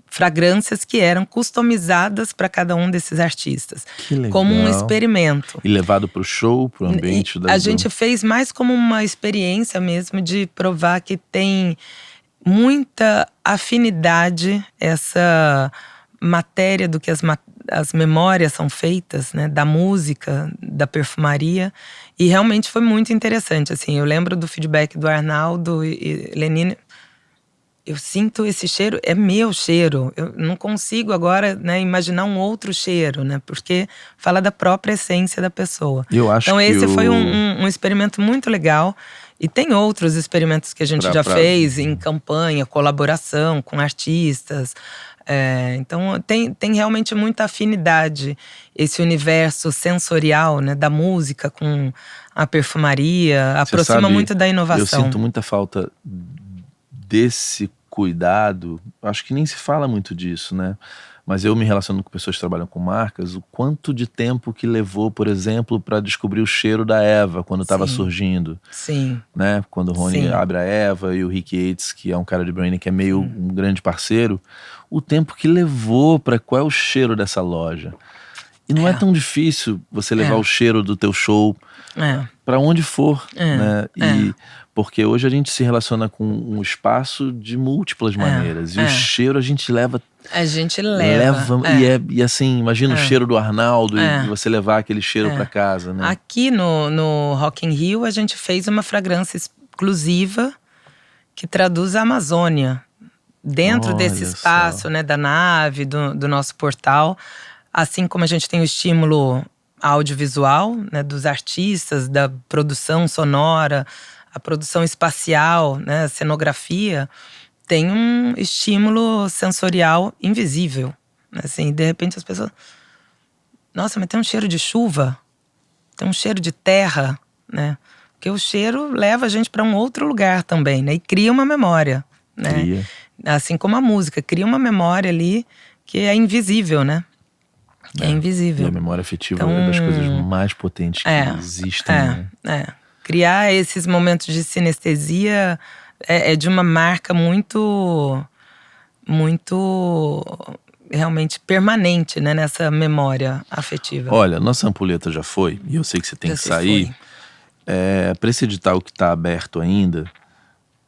fragrâncias que eram customizadas para cada um desses artistas. Que legal. Como um experimento. E levado para o show, para o ambiente A gente fez mais como uma experiência mesmo de provar que tem muita afinidade essa matéria do que as memórias são feitas, né, da música, da perfumaria. E realmente foi muito interessante, assim. Eu lembro do feedback do Arnaldo e Lenine. Eu sinto esse cheiro, é meu cheiro. Eu não consigo agora, né, imaginar um outro cheiro, né? Porque fala da própria essência da pessoa. Eu acho então esse que foi um experimento muito legal. E tem outros experimentos que a gente já fez em campanha, colaboração com artistas. Então tem realmente muita afinidade esse universo sensorial, né, da música com a perfumaria. Aproxima muito da inovação. Eu sinto muita falta desse cuidado, acho que nem se fala muito disso, né? Mas eu me relaciono com pessoas que trabalham com marcas, o quanto de tempo que levou, por exemplo, para descobrir o cheiro da Eva quando estava surgindo. Sim. Né? Quando o Rony abre a Eva e o Rick Yates, que é um cara de branding que é meio um grande parceiro, o tempo que levou para qual é o cheiro dessa loja. E não é tão difícil você levar o cheiro do teu show para onde for, né? Porque hoje a gente se relaciona com um espaço de múltiplas maneiras. E o cheiro a gente leva. A gente leva. E assim, imagina o cheiro do Arnaldo e você levar aquele cheiro para casa, né? Aqui no Rock in Rio a gente fez uma fragrância exclusiva que traduz a Amazônia. Dentro desse espaço, né, da nave, do nosso portal. Assim como a gente tem o estímulo audiovisual, né, dos artistas, da produção sonora, a produção espacial, né, a cenografia, tem um estímulo sensorial invisível. Assim, de repente as pessoas... Nossa, mas tem um cheiro de chuva, tem um cheiro de terra, né? Porque o cheiro leva a gente para um outro lugar também, né? E cria uma memória, né? Cria. Assim como a música, cria uma memória ali que é invisível, né? É invisível. E a memória afetiva é das coisas mais potentes que existem. Criar esses momentos de sinestesia é de uma marca muito, muito realmente permanente, né, nessa memória afetiva. Olha, nossa ampulheta já foi, e eu sei que você tem que sair. Para esse edital que está aberto ainda,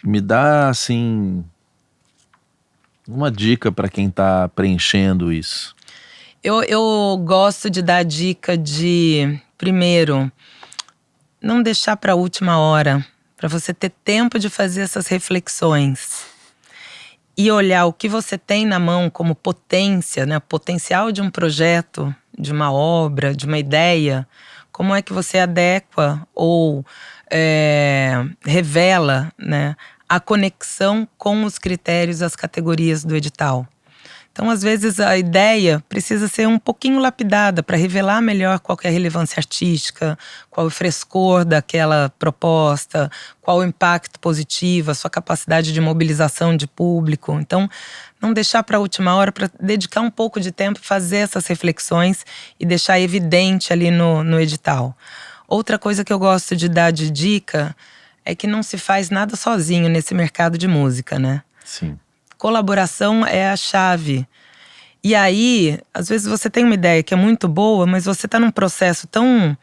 me dá, assim, uma dica para quem está preenchendo isso. Eu gosto de dar dica de, primeiro, não deixar para a última hora, para você ter tempo de fazer essas reflexões. E olhar o que você tem na mão como potência, né? Potencial de um projeto, de uma obra, de uma ideia. Como é que você adequa ou revela, né, a conexão com os critérios, as categorias do edital. Então, às vezes, a ideia precisa ser um pouquinho lapidada para revelar melhor qual que é a relevância artística, qual o frescor daquela proposta, qual o impacto positivo, a sua capacidade de mobilização de público. Então, não deixar para a última hora, para dedicar um pouco de tempo, fazer essas reflexões e deixar evidente ali no edital. Outra coisa que eu gosto de dar de dica é que não se faz nada sozinho nesse mercado de música, né? Sim. Colaboração é a chave. E aí, às vezes você tem uma ideia que é muito boa, mas você está num processo tão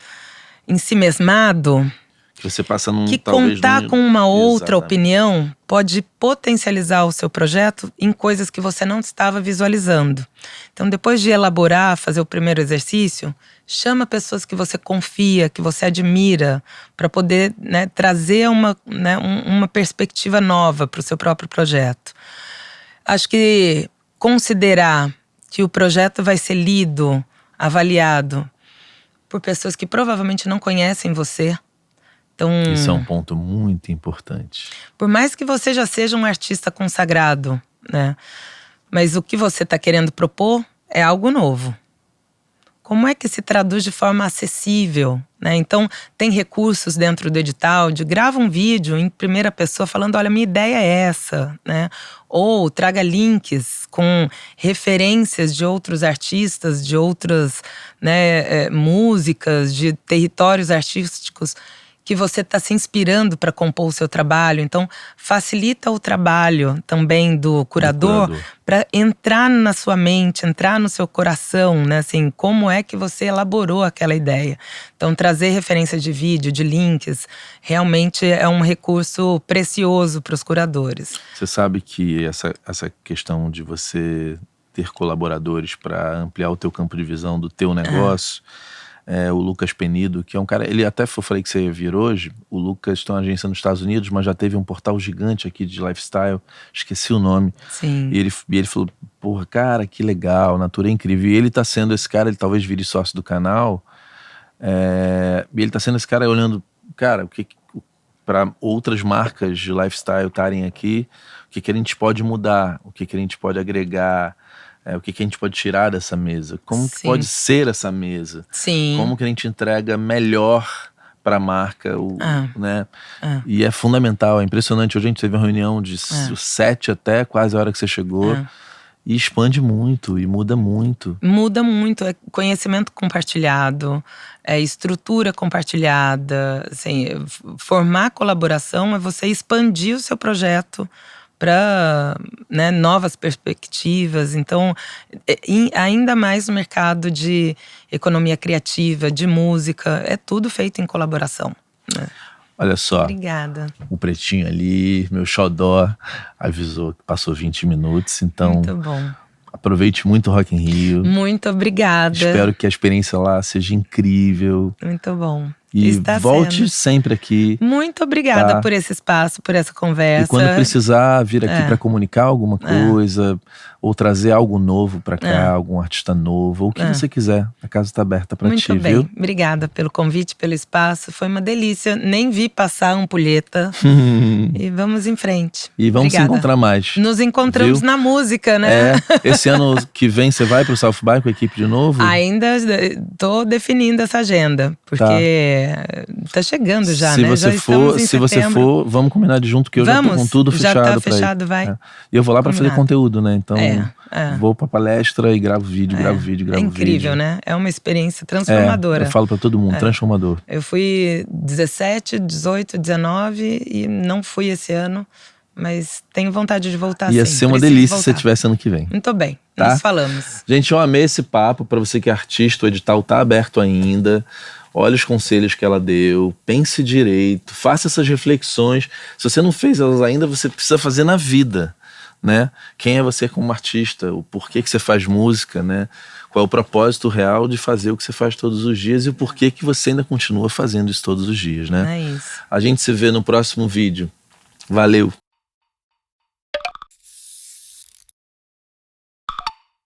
ensimesmado Que você passa num… que talvez contar num… com uma outra Exatamente. opinião pode potencializar o seu projeto em coisas que você não estava visualizando. Então, depois de elaborar, fazer o primeiro exercício, chama pessoas que você confia, que você admira, para poder, né, trazer uma perspectiva nova para o seu próprio projeto. Acho que considerar que o projeto vai ser lido, avaliado por pessoas que provavelmente não conhecem você. Então, Isso é um ponto muito importante. por mais que você já seja um artista consagrado, né? Mas o que você está querendo propor é algo novo. Como é que se traduz de forma acessível, né? Então, tem recursos dentro do edital de grava um vídeo em primeira pessoa falando, olha, minha ideia é essa, né? Ou traga links com referências de outros artistas, de outras, né, músicas, de territórios artísticos que você está se inspirando para compor o seu trabalho. Então, facilita o trabalho também do curador para entrar na sua mente, entrar no seu coração, né? Assim, como é que você elaborou aquela ideia. Então, trazer referência de vídeo, de links, realmente é um recurso precioso para os curadores. Você sabe que essa questão de você ter colaboradores para ampliar o teu campo de visão do teu negócio… o Lucas Penido, que é um cara… Ele até falei que você ia vir hoje. O Lucas tem uma agência nos Estados Unidos, mas já teve um portal gigante aqui de lifestyle. Esqueci o nome. Sim. E ele falou, porra, cara, que legal, Natura é incrível. E ele tá sendo esse cara, ele talvez vire sócio do canal. E ele tá sendo esse cara olhando, cara, o que para outras marcas de lifestyle estarem aqui, o que a gente pode mudar, o que a gente pode agregar, o que a gente pode tirar dessa mesa, como que pode ser essa mesa, Sim. como que a gente entrega melhor para a marca, né? E é fundamental, é impressionante. Hoje a gente teve uma reunião de 7 até quase a hora que você chegou. E expande muito, e muda muito. Muda muito, é conhecimento compartilhado, é estrutura compartilhada. Assim, formar colaboração é você expandir o seu projeto para, né, novas perspectivas. Então, ainda mais no mercado de economia criativa, de música, é tudo feito em colaboração, né? Olha só. Obrigada. O Pretinho ali, meu xodó, avisou que passou 20 minutos. Então, muito bom. Aproveite muito o Rock in Rio. Muito obrigada. Espero que a experiência lá seja incrível. Muito bom. E está volte sendo. Sempre aqui. Muito obrigada por esse espaço, por essa conversa. E quando precisar vir aqui para comunicar alguma coisa, ou trazer algo novo para cá, algum artista novo, ou o que você quiser, a casa está aberta para ti, Muito bem. viu? Obrigada pelo convite, pelo espaço. Foi uma delícia. Nem vi passar a ampulheta. E vamos em frente. E vamos se encontrar mais. Nos encontramos na música, né? Esse ano que vem você vai pro South By com a equipe de novo? Ainda tô definindo essa agenda, porque tá chegando já, se né? Você já for, se você for, vamos combinar de junto, que eu já tô com tudo fechado. Já tá fechado, ir. vai. E eu vou lá para fazer conteúdo, né? Então vou pra palestra e gravo vídeo, gravo vídeo. É incrível, né? É uma experiência transformadora. Eu falo para todo mundo, transformador. Eu fui 17, 18, 19 e não fui esse ano. Mas tenho vontade de voltar. Ia ser uma delícia se você tivesse ano que vem. Muito bem, tá? Nos falamos. Gente, eu amei esse papo. Para você que é artista, o edital tá aberto ainda. Olha os conselhos que ela deu, pense direito, faça essas reflexões. Se você não fez elas ainda, você precisa fazer na vida, né? Quem é você como artista? O porquê que você faz música, né? Qual é o propósito real de fazer o que você faz todos os dias e o porquê que você ainda continua fazendo isso todos os dias, né? É isso. A gente se vê no próximo vídeo. Valeu!